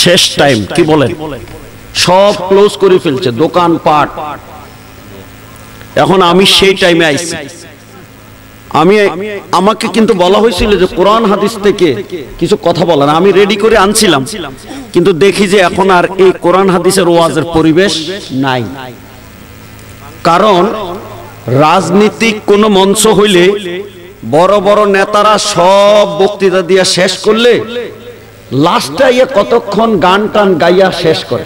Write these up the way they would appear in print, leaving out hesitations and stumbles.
শেষ টাইম, কি বলেন? সব ক্লোজ করে ফেলছে, দোকানপাট। এখন আমি সেই টাইমে আইছি। আমাকে কিন্তু বলা হয়েছিল যে কোরআন হাদিস থেকে কিছু কথা বলার, আমি রেডি করে আনছিলাম, কিন্তু দেখি যে এখন আর এই কোরআন হাদিসের ওয়াজের পরিবেশ নাই। কারণ রাজনীতিক কোন মঞ্চ হইলে বড় বড় নেতারা সব বক্তৃতা দিয়ে শেষ করলে লাস্টে ইয়ে কতক্ষণ গান টান গাইয়া শেষ করে।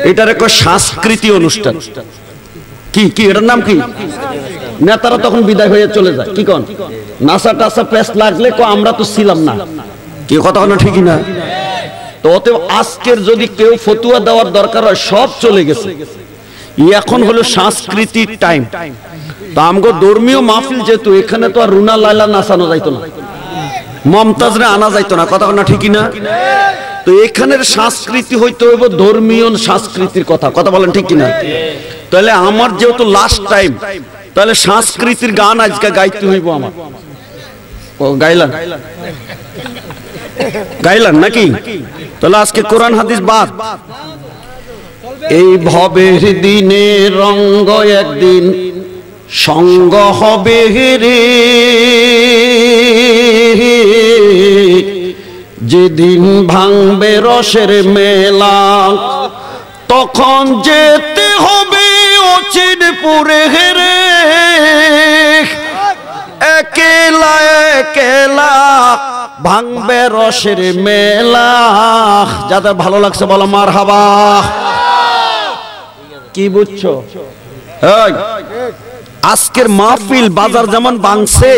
এটার একটা সাংস্কৃতিক অনুষ্ঠান। কি কি এটার নাম কি? নেতারা তখন বিদায় হয়ে চলে যায়। কি কোন নাসা টাসা প্রেস লাগলে আমরা তো ছিলাম না, কি কথা না? ঠিকই না? তো অতএব আজকের যদি কেউ ফতুয়া দেওয়ার দরকার হয়, সব চলে গেছে। এখন হলো সাংস্কৃতিক টাইম। তো আমগো ধর্মীয় মাহফিল যেহেতু, এখানে তো আর রুনা লাইলা নাচানো যাইতো না, মমতাজরে আনা যাইতো না, কথা না? ঠিকই না? তো এখানের সংস্কৃতি হইতে হইব ধর্মীয় সংস্কৃতির কথা, কথা বলেন ঠিক কিনা? তাহলে আমার যেহেতু লাস্ট টাইম, তাহলে সংস্কৃতির গান আজকে গাইতে হইব আমার। গাইলাম নাকি? তাহলে আজকে কোরআন হাদিস বাদ। এই ভবের দিনে রঙ্গ একদিন সঙ্গ হবে রে, যেদিন ভাঙবে রসের মেলা, তখন যেতে হবে অচিনপুরে রে, একেলা একেলা ভাঙবে রসের মেলা। যাদের ভালো লাগছে বলো মারহাবা। কি বুঝছো? আজকের মাহফিল বাজার যেমন ভাঙছে,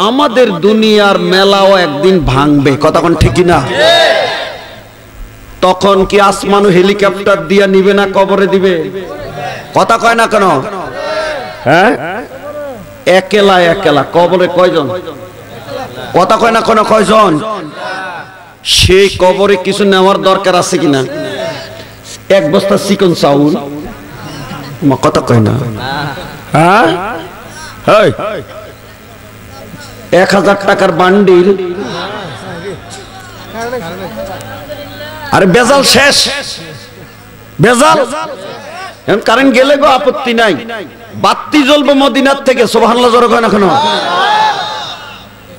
আমাদের দুনিয়ার মেলাও একদিন ভাঙবে, কথা কোন ঠিক না? তখন কি আসমান হেলিকপ্টার দিয়া নিবে না কবরে দিবে? কথা কয় না কেন? হ্যাঁ, একেলা একেলা কবরে কয়জন? কথা কয় না কেন? কয়জন? সেই কবরে কিছু নেওয়ার দরকার আছে কিনা? এক বস্তা চিকন চাউল, কথা কয় না? হ্যাঁ, 1000 টাকার বান্ডিল, আরে বেজাল শেষ, বেজাল। কারেন্ট গেলে গো আপত্তি নাই, বাতি জ্বলবো মদিনার থেকে। সুবহানাল্লাহ জোরে কয় না কেন?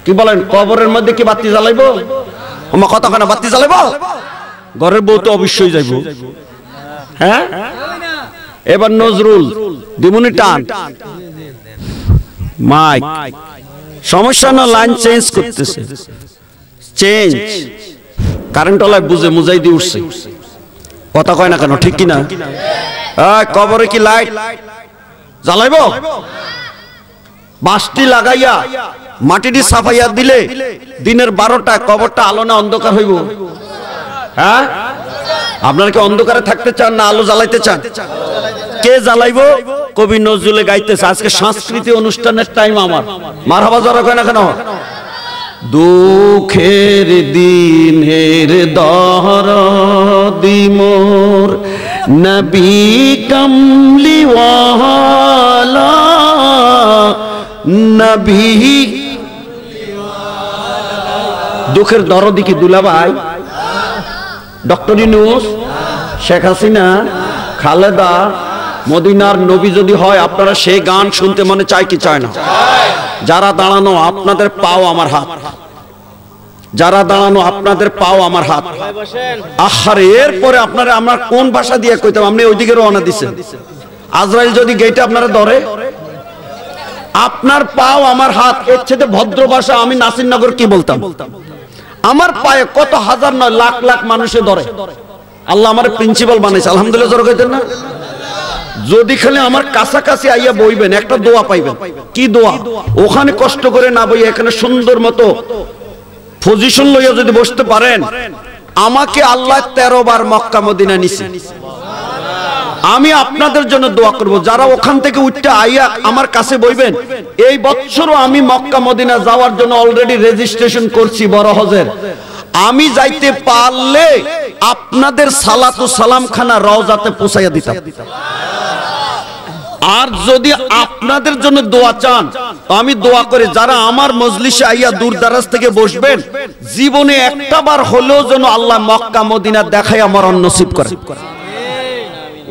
কি বলেন? কবরের মধ্যে কি বাতি জ্বালাইবো? আমার কথা কয় না? বাতি জ্বালাইবো? ঘরের বউ তো অবশ্যই যাইব। হ্যাঁ, এবার নজরুল দিমুনি টান মাইক, সমস্যা না, লাইন চেঞ্জ করতেছে, চেঞ্জ। কারেন্ট ওলাই বুঝে মুজাই দিয়ে উঠছে, কথা কয় না কেন? ঠিক কিনা? কবরে কি লাইট জ্বালাইব? বাঁশটি লাগাইয়া মাটিটি সাফাইয়া দিলে দিনের 12টা কবরটা আলো না অন্ধকার হইব? হ্যাঁ, আপনারা কি অন্ধকারে থাকতে চান না আলো জ্বালাইতে চান? কে জ্বালাইব? কবি নজরুলে গাইতেছে। আজকে সাংস্কৃতিক অনুষ্ঠানের টাইম আমার। মারহাবা জোরে কয় না কেন? দুঃখের দিনের দরদি মোর নবী কামলিওয়ালা, নবী। দুঃখের দরদি কি দুলাভাই? ডক্টর ইউনূস, শেখ হাসিনা, খালেদা, মদিনার নবী যদি হয়, আপনারা সেই গান শুনতে মনে চায় কি চায় না? যারা দাঁড়ানো আপনাদের পাও আমার হাত, যারা দাঁড়ানো আপনাদের পাও আমার হাত। আহারে, এরপরে আপনারা আমরা কোন ভাষা দিয়ে কইতাম? আপনি ওইদিকে রওনা দিচ্ছেন। আজরাইল যদি গেটে আপনারা ধরে, আপনার পাও আমার হাত, এর চেয়ে ভদ্র ভাষা আমি নাসিরনগর কি বলতাম? আমার পায়ে কত হাজার নয় লাখ লাখ মানুষে ধরে। আল্লাহ আমার প্রিন্সিপাল বানাইছে, আলহামদুলিল্লাহ জোরে কইতেন না? যদি খালি আমার কাছাকাছি আইয়া বইবেন, একটা দোয়া পাইবেন। কি দোয়া? ওখানে কষ্ট করে না বই, এখানে সুন্দর মতো পজিশন লইয়া যদি বসতে পারেন, আমাকে আল্লাহ 13 বার মক্কা মদিনা নিছে। আমি আপনাদের জন্য দোয়া করব, যারা ওখান থেকে উঠতে আইয়া আমার কাছে বইবেন। এই বছরও আমি মক্কা মদিনা যাওয়ার জন্য অলরেডি রেজিস্ট্রেশন করছি বড় হজের। আমি যাইতে পারলে আপনাদের সালাতু সালাম খানা রওজাতে পৌঁছাইয়া দিতাম। আর যদি আপনাদের জন্য দোয়া চান তো আমি দোয়া করি যারা আমার মজলিসে আইয়া দূর দারাজ থেকে বসবেন জীবনে একটা বার হলেও যেন আল্লাহ মক্কা মদিনা দেখায় আমার নসিব করে।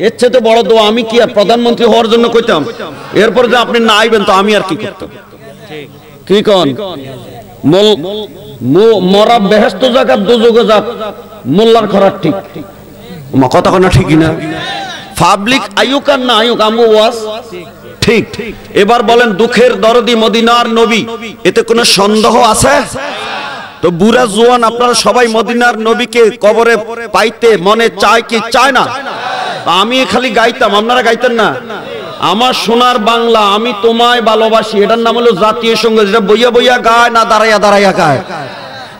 এর চেয়ে তো বড় দোয়া আমি কি আর প্রধানমন্ত্রী হওয়ার জন্য কইতাম? এরপর যে আপনি না আইবেন তো আমি আর কি করতাম? কি কোন মরা বেহেশত যাক আর দোজখে যাক, মোল্লার খরার ঠিক কথা কোন ঠিকই না। পাবলিক আয়ুক আর না আয়ুক আমগো ওয়াজ ঠিক। এবার বলেন দুঃখের দরদি মদিনার নবী, এতে কোনো সন্দেহ আছে? তো বুড়া জোয়ান আপনারা সবাই মদিনার নবীকে কবরে পাইতে মনে চায় কি চায় না? আমি খালি গাইতাম, আপনারা গাইতেন না? আমার সোনার বাংলা আমি তোমায় ভালোবাসি, এটার নাম হলো জাতীয় সঙ্গীত। যেটা বইয়া বইয়া গায় না দাঁড়াইয়া দাঁড়াইয়া গায়।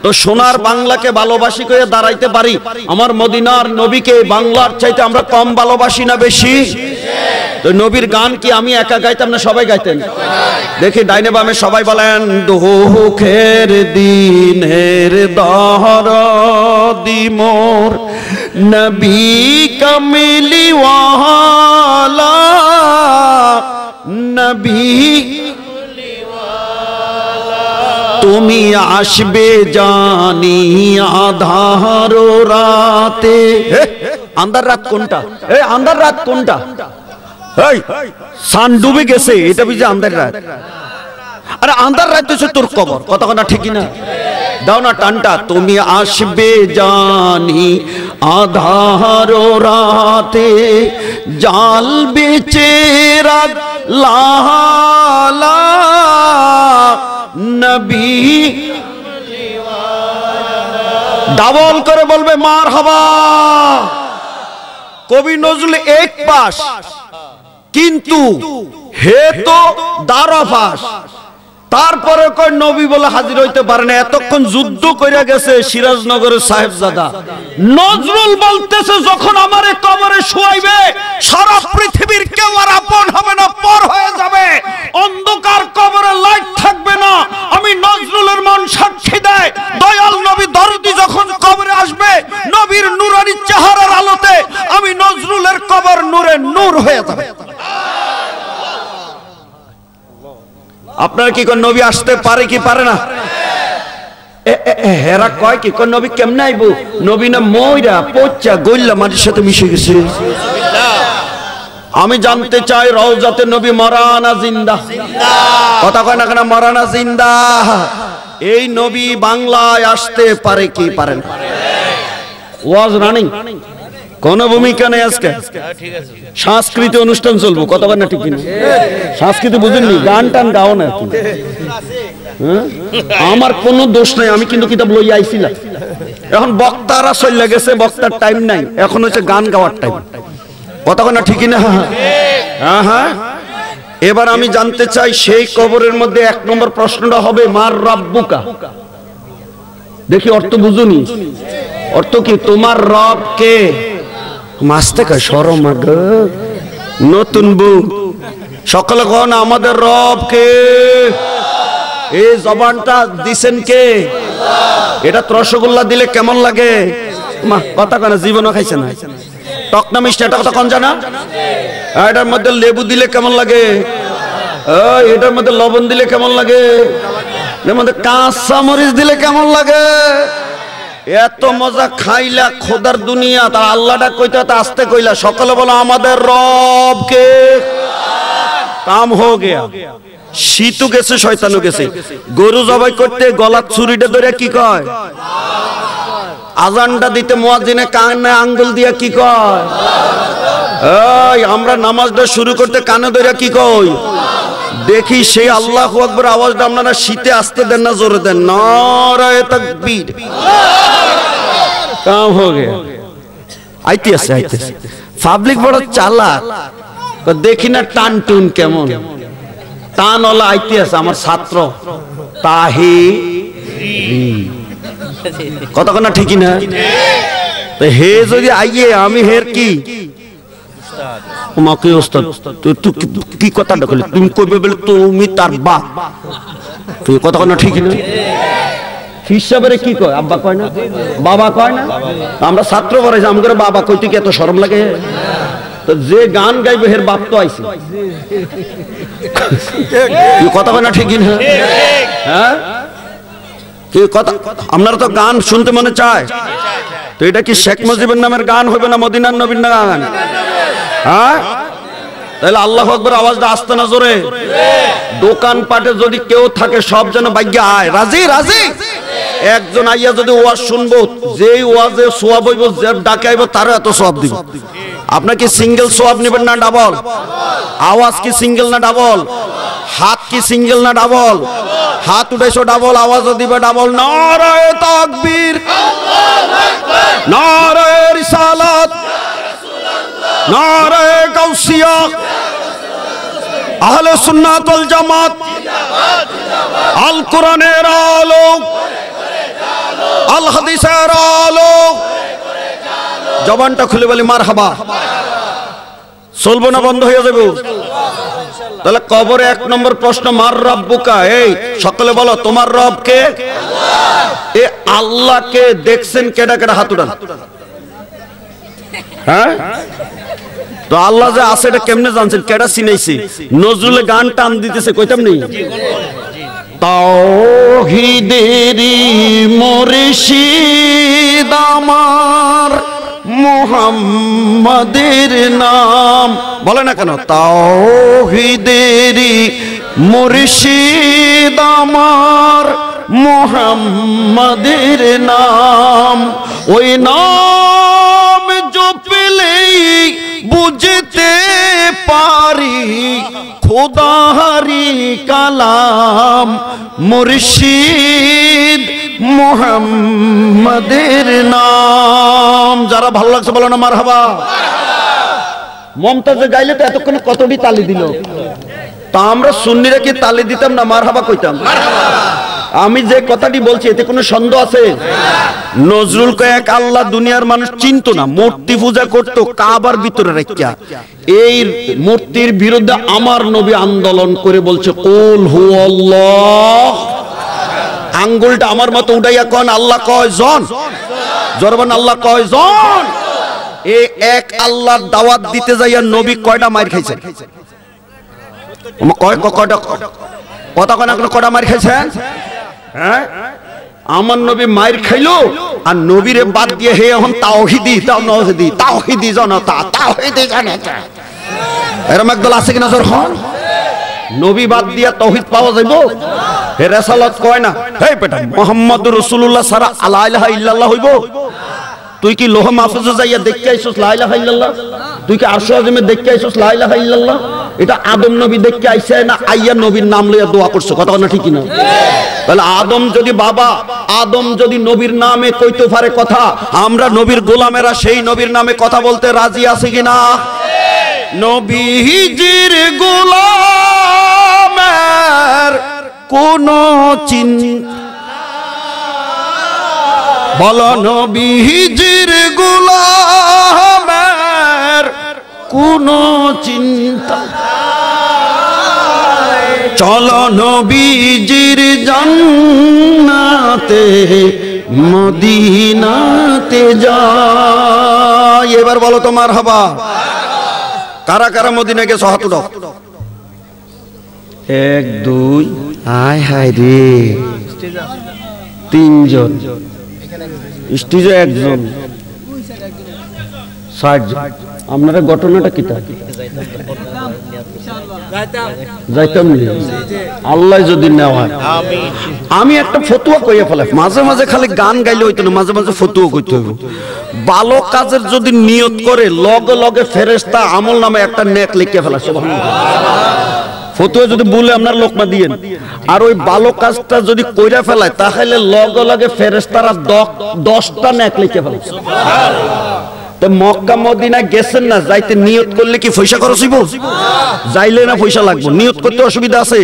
তো সোনার বাংলাকে ভালোবাসি করে দাঁড়াইতে পারি, আমার মদিনার নবীকে বাংলার চাইতে আমরা কম ভালোবাসি না বেশি? তো নবীর গান কি আমি একা গাইতাম না সবাই গাইতেন? দেখি ডাইনে বামে সবাই বলেন দুঃখের দিনের দরদি মোর নবী কামলিওয়ালা, নবী তুমি আসবে জানি আধার রাতে। আন্ধার রাত কোনটা? আন্ধার রাত কোনটা? সান ডুবে গেছে এটা বুঝে আন্ধার রাত? আরে আন্ধার রাত হচ্ছে তোর কবর। কথা কথা ঠিকই না? দাও না টানটা। তুমি আসবে জানি আধার রাতে, জাল বেচে রাত লালা নবী। ডাবল করে বলবে মারহাবা। কবি নজরুল এক পাশ, কিন্তু হে তো দারফাস। তারপরে কই নবী বলে হাজির হইতে পারে না, এতক্ষণ যুদ্ধ কইরা গেছে সিরাজনগরের সাহেবজাদা। নজরুল বলতেছে যখন আমারে কবরে শুয়াইবে সারা পৃথিবীর কেউ আর আপন হবে না, পর হয়ে যাবে। অন্ধকার কবরে লাইট থাকবে না। আমি নজরুলের মন সাক্ষী দেয়, দয়াল নবী দরদি যখন কবরে আসবে নবীর নূরানি চেহারার আলোতে আমি নজরুলের কবর নূরে নূর হয়ে যাবে। আপনারা কি কোন নবী আসতে পারে কি পারে না? হেরা কয় কি কোন নবী কেমনে আইব? নবী না মইরা পচা গইল্লা মাটির সাথে মিশে গেছে। আমি জানতে চাই রওজাতে নবী মরানা জিন্দা? কথা কয় না কেন মরানা জিন্দা? এই নবী বাংলায় আসতে পারে কি পারে না? ওয়াজ রানিং, কোন ভূমিকা নেই আজকে। সাংস্কৃতিক অনুষ্ঠান চলবো, কথা বলেন না ঠিক কিনা? সংস্কৃতি বুঝেননি? গান টান গাও না। আমার কোনো দোষ নাই, আমি কিন্তু কিতাব লইয়া আইছিলাম। এখন বক্তারা চলে গেছে, বক্তার টাইম নাই, এখন হচ্ছে গান গাওয়ার টাইম। কথা বলেন না ঠিক কিনা? হ্যাঁ হ্যাঁ। এবার আমি জানতে চাই সেই কবরের মধ্যে এক নম্বর প্রশ্নটা হবে মার রাব্বুকা। দেখি অর্থ বুঝুনি। অর্থ কি? তোমার রব কে? মাস্তে কা শরম আগে নতুন বউ সকালে কোন আমাদের রব কে? এই জবানটা দিছেন কে? এটা রসগোল্লা দিলে কেমন লাগে? মা কথা কেন জীবনও খাইছে না। টকনা মিষ্টি এটা কথা কোন জানা? এটার মধ্যে লেবু দিলে কেমন লাগে? এটার মধ্যে লবণ দিলে কেমন লাগে? এর মধ্যে কাঁচা মরিচ দিলে কেমন লাগে? এত মজা খাইলা খোদার দুনিয়া, তার আল্লাহটা কইতে আসতে কইলা। সকালে বলো আমাদের রব কে? কাম হো গেয়া। শীতও গেছে শয়তানও গেছে। গরু জবাই করতে গলার ছুরিটা ধরে কি কয়? আজানটা দিতে মুয়াজ্জিনে কানে আঙ্গুল দিয়া কি কয়? এই আমরা নামাজটা শুরু করতে কানে ধরে কি কই? দেখি সেই আল্লাহু আকবার আওয়াজটা আপনারা শীতে আসতে দেন না জোরে দেন? নারায়ে তাকবীর। কাম হো গেয়া। আইতে আছে আইতে আছে। পাবলিক বড় চালাক, দেখি না টান টুন কেমন টান ওলা আইতে আছে। আমার ছাত্র তাহি কথা কোনা ঠিকই না? তো হে যদি আইয়ে আমি হের কি তোমাকে ওস্তাদ তুই কি কথাটা কইলি? তুমি কইবে বলে তুমি তার বাপ। তুই কথা কোনা ঠিকই না? হিসাবে কি কয়? আব্বা কয় না, বাবা কয় না? আমরা ছাত্র পড়াইছি, আমাদের বাবা কইতে কি এত শরম লাগে? তো যে গান গাইবে হের বাপ তো আইছে কথা কয় না ঠিক না হ্যাঁ কি কথা আপনারা তো গান শুনতে মনে চায় তো এটা কি শেখ মুজিবের নামের গান হবে না মদিনার নবীর গান হ্যাঁ তাহলে আল্লাহু আকবার আওয়াজটা আসতে না জোরে দোকান পাটে যদি কেউ থাকে সব যেন বাইজ্ঞা আয় রাজি রাজি একজন আইয়া যদি ওয়াজ শুনবো যেই ওয়াজে সোয়াব হইব যে ডাকে আইব তারও এত সোয়াব দিব আপনার কি সিঙ্গেল সোয়াব নেবেন না ডাবল আওয়াজ কি সিঙ্গেল না ডাবল হাত কি সিঙ্গেল না ডাবল হাত উঠাইছো ডাবল আওয়াজও দিবে ডাবল নারায়ে তাকবীর আল্লাহু আকবার নারায়ে রিসালাত নারায়ে গাউসিয়া আহলে সুন্নাত ওয়াল জামাত জিন্দাবাদ জিন্দাবাদ আল কোরআনের আলো আল হাদিসের আলো জবানটা খুলে বলি মারহাবা চলবো না বন্ধ হয়ে যাবে তাহলে কবরে এক নম্বর প্রশ্ন মার রব্বুকা এই সকলে বলো তোমার রব কে আল্লাহ এই আল্লাহকে দেখছেন কেডা কেডা হাত উঠান হ্যাঁ তো আল্লাহ যে আছে এটা কেমনে জানছেন কেডা চিনাইছে নজরুলে গান টান দিতেছে কইতাম নেই তাওহীদেরি মুর্শিদ আমার মুহাম্মাদের নাম বলে না কেন তাওহীদেরি মুর্শিদ আমার মুহাম্মাদের নাম ওই নাম জপলেই বুঝতে পারি খোদারি কালাম মুর্শিদ মুহাম্মাদের নাম যারা ভালো লাগছে বলো না মারহাবা মমতাজে গাইলে তো এতক্ষণে কতটি তালি দিল তা আমরা সুন্নিরা কি তালি দিতাম না মারহাবা কইতাম আমি যে কথাটি বলছি এতে কোনো সন্দেহ আছে নজরুল কয়েক আল্লাহ দুনিয়ার মানুষ চিনতো না মূর্তি পূজা করতো কাবার ভিতরে রাখিয়া এই মূর্তির বিরুদ্ধে আমার নবী আন্দোলন করে বলছে কুল হুয়াল্লাহ আঙ্গুলটা আমার মতো উঠাইয়া কোন আল্লাহ কয়জন জরবান আল্লাহ কয়জন এই এক আল্লাহর দাওয়াত দিতে যাইয়া নবী কয়টা মার খাইছেন কয় কয়টা কথা কোন কয়টা মার খাইছেন হ্যাঁ আমার নবী মায়ের খাইলো আর নবীরে বাদ দিয়ে হে এখন তাওহীদি তাওহীদি জনতা এরকম একদল আছে কিনা জোর হন নবী বাদ দিয়া তাওহীদ পাওয়া যাইবো হে রাসালাত কয় না হে বেটা মুহাম্মদুর রাসূলুল্লাহ সারা লা ইলাহা ইল্লাল্লাহ হইবো তুই কি লোহ মাহফুজে যাইয়া দেখতে আইছস লা ইলাহা ইল্লাল্লাহ তুই কি আরশ আযমে দেখতে আইছস লা ইলাহা ইল্লাল্লাহ এটা আদম নবী দেখতে আইছে না আইয়া নবীর নাম লইয়া দোয়া করছে কথা না ঠিক না তাহলে আদম যদি নবীর নামে কইতে পারে কথা আমরা নবীর গোলামেরা সেই নবীর নামে কথা বলতে রাজি আছি কিনা নবীজির গোলামের কোন চিন্তা বলো নবীজির গোলামের কোন চিন্তা চলো নবীজির জান্নাতে মদিনাতে যাই এবার বলো তো মারহাবা কারা কারা মদিনা গেছো হাত উঠাও 1 2 হায় হায় রে 3 জন স্টেজে একজন 60 জন আপনারা ঘটনাটা কি তা যাইতাম আল্লাহ যদি নেওয়া হয় আমি একটা ফতুয়া কইয়া ফেলাই মাঝে মাঝে খালি গান গাইলে হইতো না মাঝে মাঝে ফতুয়া কইতে হইব ভালো কাজের যদি নিয়ত করে লগে লগে ফেরেশতা আমল নামে একটা নেক লিখে ফেলা সুবহানাল্লাহ ফতুয়া যদি বলে আপনার লোকমা দিয়েন আর ওই ভালো কাজটা যদি কইরা ফেলায় তাহলে লগে লগে ফেরেশতারা 10টা নেক লিখে ফেলে সুবহানাল্লাহ তো মক্কা মদিনা গেছেন না যাইতে নিয়ত করলে কি পয়সা খরচ হইব যাইলে না পয়সা লাগবে নিয়ত করতে অসুবিধা আছে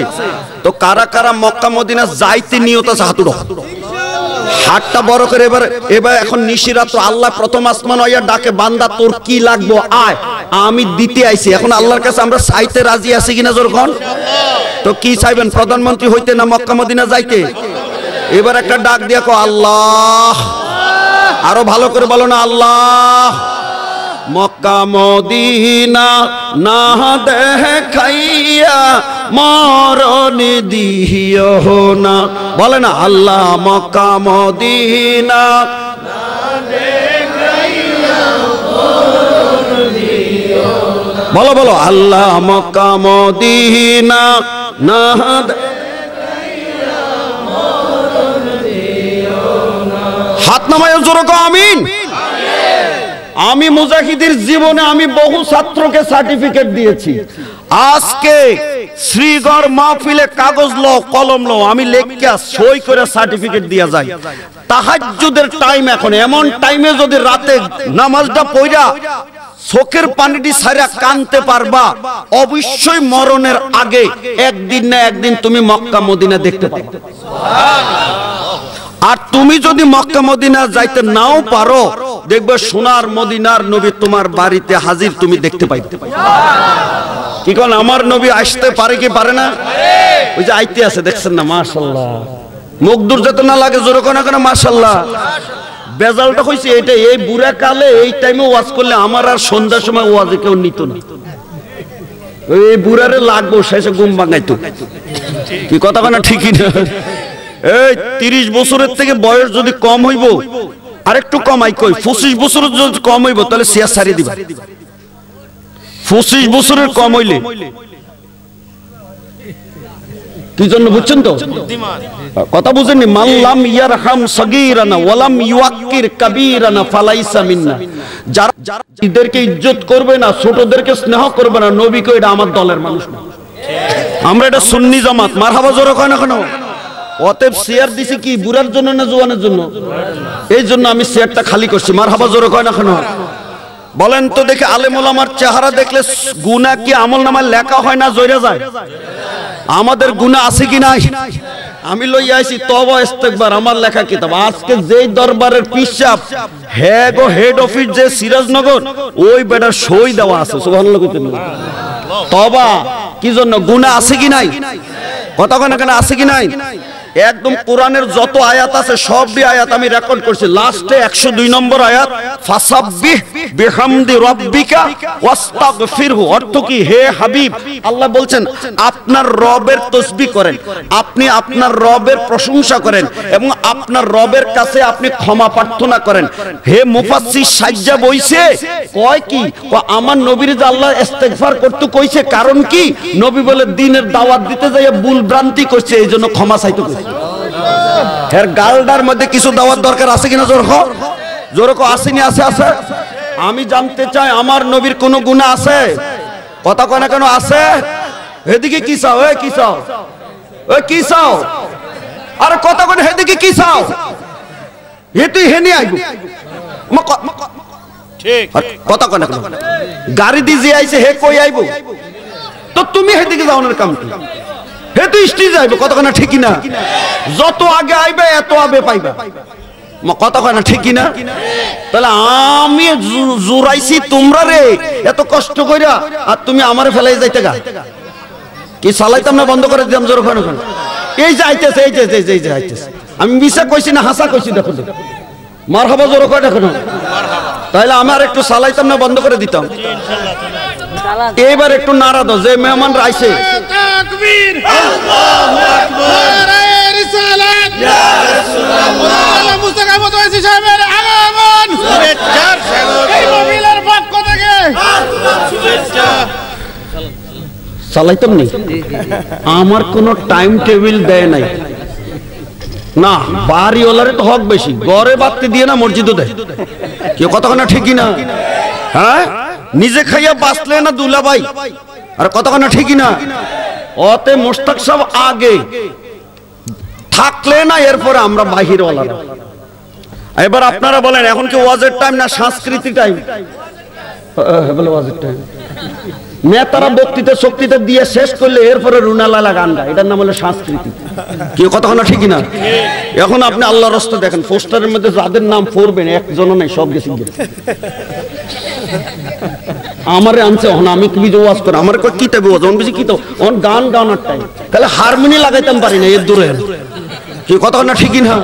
তো কারা কারা মক্কা মদিনা যাইতে নিয়ত আছে হাত উঠাও হাতটা বড় করে এবার এখন নিশিরাত আল্লাহ প্রথম আসমান হইয়া ডাকে বান্দা তোর কি লাগবে আয় আমি দিতে আইছি এখন আল্লাহর কাছে আমরা চাইতে রাজি আছি কিনা যখন তো কি চাইবেন প্রধানমন্ত্রী হইতে না মক্কা মদিনা যাইতে এবার একটা ডাক দিয়া কো আল্লাহ আরো ভালো করে বলো না আল্লাহ মক্কা মদিনা না দেখাইয়া মরণ দিও না। বলে না আল্লাহ মক্কা মদিনা না দেখাইয়া মরণ দিও না। বলো বলো আল্লাহ মক্কা মদিনা না দেখাইয়া মরণ দিও না। হাত নামায় জোরে কও আমিন। আমি মুজাহিদের জীবনে আমি বহু ছাত্রকে সার্টিফিকেট দিয়েছি। আজকে শ্রীগড় মাহফিলে কাগজ লও কলম লও, আমি লেখা সই করে সার্টিফিকেট দিয়া যাই। তাহাজ্জুদের টাইম এখন, এমন টাইমে যদি রাতে নামাজটা পড়া চোখের পানিটি ছাড়া কানতে পারবা, অবশ্যই মরণের আগে একদিন না একদিন তুমি মক্কা মদিনা দেখতে পারবে। আর তুমি যদি মক্কা মদিনা যাইতে নাও পারো, দেখবে সোনার মদিনার নবী তোমার বাড়িতে হাজির, তুমি দেখতে পাইবে। কি কোন আমার নবী আসতে পারে কি পারে না? ওই যে আইতে আছে দেখছেন না, মাশাআল্লাহ। মুখ দূর যেতে না লাগে জোরে কোন কোন মাশাআল্লাহ। বেজালটা হইছে এটা, এই বুড়া কালে এই টাইমে ওয়াজ করলে আমার আর সন্ধ্যার সময় ওয়াজে কেউ নিত না। এই বুড়ারে লাগবো শেষে ঘুম ভাঙাইতো। কি কথা কোন ঠিকই না? এই 30 বছরের থেকে বয়স যদি কম হইব, আরেকটু কমাই কই 25 বছরের যদি কম হইব তাহলে সিয়া সারি দিবা। 25 বছরের কম হইলে কি জন্য বুঝছেন তো? কথা বুঝেননি? মাল্লাম ইয়ারহাম সগীরানা ওয়ালাম ইউআক্কির কাবীরানা ফালাইসা মিন্না। যারা যাদেরকে ইজ্জত করবে না, ছোটদেরকে স্নেহ করবে না, নবীকে এটা আমার দলের মানুষ না। আমরা এটা সুন্নি জামাত। মারহাবা জোরে কয় না কেন? অতএব শেয়ার দিছি কি বুড়ার জন্য না জোয়ানের জন্য? এই জন্য আমি শেয়ারটা খালি করছি। মারহাবা জোরে কয় না কেন? বলেন তো দেখে, আলেম ওলামার চেহারা দেখলে গুনাহ কি আমলনামায় লেখা হয় না জয়রা যায়? আমাদের গুনাহ আছে কি নাই? আমি লই আইছি তওবা ইস্তেগফার, আমার লেখা কিতাব। আজকে যেই দরবারের পিসাব হেড অফিস যে সিরাজনগর, ওই বেটার সই দেওয়া আছে। সুবহানাল্লাহ কইতেন না? তওবা কি জন্য? গুনাহ আছে কি নাই? কথা কয় না কেন? আছে কি নাই? একদম কোরআনের যত আয়াত আছে সবই আয়াত আমি রেকর্ড করছি। লাস্টে 102 নম্বর আয়াত, ফাসাব্বিহ বিহামদি রাব্বিকা ওয়াস্তাগফিরহু। অর্থ কি? হে হাবিব, আল্লাহ বলছেন আপনার রবের তাসবিহ করেন, আপনি আপনার রবের প্রশংসা করেন এবং আপনার রবের কাছে আপনি ক্ষমা প্রার্থনা করেন। হে মুফাসসির সাজ্জা বইছে কয় কি? আমার নবীর যে আল্লাহ ইস্তেগফার করতে কইছে, কারণ কি? নবী বলে দ্বীনের দাওয়াত দিতে যাইয়া ভুল ভ্রান্তি করছে, এইজন্য ক্ষমা চাইতে কইছে। এর গালডার মধ্যে কিছু দাওয়াত দরকার আছে কিনা? জোরে কো আসেনি? আছে আছে। আমি জানতে চাই আমার নবীর কোন গুনাহ আছে? কথা কয় না কেন? আছে। এদিকে কি চাও? এ কি চাও? এ কি চাও? আরে কথা কয়, এদিকে কি চাও? এ তুই হেনি আইবো ঠিক। কথা কয় না কেন? গাড়ি দিয়ে যে আইছে হে কই আইবো? তো তুমি হেদিকে যাও না, কাম কি? হে তুই স্টেজে আইবো। কথা কয় না ঠিক না? যত আগে আইবে এত আবে পাইবা। কথা কয় না ঠিক না? তাহলে আমি জোরাইছি তোমরা রে এত কষ্ট কইরা, আর তুমি আমারে ফেলাই যাইতে গা? কি চালাইতাম না বন্ধ করে দিলাম? জোর কয় না কেন? এই যে আইতেছে, এই যে আইতেছে। আমি মিছা কইছি না হাসা কইছি? দেখো মারহাবা জোর কয় না কেন? তাহলে আমার একটু চালাইতাম না বন্ধ করে দিতাম। এবার একটু নারা দাও যে মেহমান আইছে। তাকবীর, আল্লাহু আকবার, নারায়ে রিসালাত, ইয়া রাসূলুল্লাহ, মুস্তাফা মুতাওয়াসি সাহেবের আগমন, শুভেচ্ছার স্বাগত এই মহিলার পক্ষ থেকে। শুভেচ্ছা চালাইতাম নি? আমার কোনো টাইম টেবিল দেয় নাই না। বাড়িওয়ালারে তো হক বেশি, ঘরে বাড়তে দিয়ে না মসজিদও দেয়। কেউ কথা না ঠিকই না? হ্যাঁ, নিজে খাইয়া বাঁচলে না দুলাভাই, আর কথা না ঠিকই না? অতে মোস্তাক সাহেব আগে থাকলে না, এরপরে আমরা বাহিরওয়ালারা। এবার আপনারা বলেন এখন কি ওয়াজের টাইম না সাংস্কৃতিক টাইম? বলে ওয়াজের টাইম। নেতারা বক্তৃতা শক্তিটা দিয়ে শেষ করলে এরপরে রুনালালা গান গায়, এটার নাম হলো সংস্কৃতি। কেউ কথা না ঠিকই না? এখন আপনি আল্লাহর রাস্তা দেখেন, পোস্টারের মধ্যে যাদের নাম পড়বেন একজনও নাই, সব গেছে। আমারে আনছে হন, আমি কি ওয়াজ করে আমার কি তাই ওয়াজ অন বেশি কি তো অন গান গাওয়ার টাইম, তাহলে হারমোনি লাগাইতাম পারি না এর দূরে। কেউ কথা না ঠিকই না?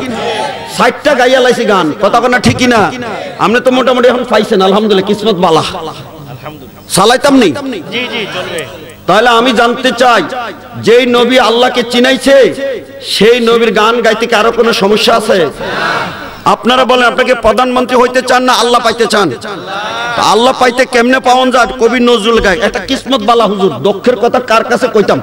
60টা গাইয়া লাইছি গান, কথা না ঠিকই না? আপনি তো মোটামুটি এখন পাইছেন, আলহামদুলিল্লাহ, কিসমত বালা। চালাইতাম নি? জি জি চলবে। তাহলে আমি জানতে চাই, যেই নবী আল্লাহকে চিনাইছে সেই নবীর গান গাইতে কি আরো কোনো সমস্যা আছে? আপনারা বলেন, আপনাকে প্রধানমন্ত্রী হইতে চান না আল্লাহ পাইতে চান? আল্লাহ পাইতে কেমনে পাওয়া যায়? কবি নজরুল গায়, একটা কিসমত বালা হুজুর। দুঃখের কথা কার কাছে কইতাম,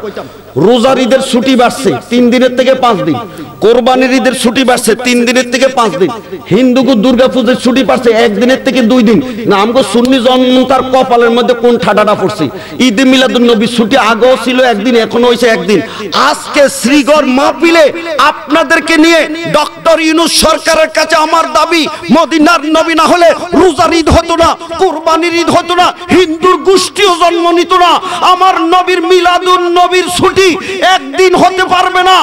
রোজার ঈদের ছুটি বাড়ছে 3 দিনের থেকে 5 দিন, কোরবানির ঈদের ছুটি বাড়ছে 3 দিনের থেকে 5 দিন, হিন্দুকে দুর্গা পূজার ছুটি পাচ্ছে 1 দিনের থেকে 2 দিন। না আমগো সুন্নি জনতার কপালের মধ্যে কোন ঠাডাটা পড়ছে? ঈদে মিলাদুন নবী ছুটি আগেও ছিল 1 দিন, এখনো হইছে 1 দিন। আজকে শ্রীগড় মাহফিলে আপনাদেরকে নিয়ে ডক্টর ইউনূস সরকারের কাছে আমার দাবি, মদিনার নবী না হলে রোজার ঈদ হতো না, কোরবানির ঈদ হতো না, হিন্দুর গোষ্ঠীও জন্ম নিত না। আমার নবীর মিলাদুন নবীর ছুটি একদিন হতে পারবে না।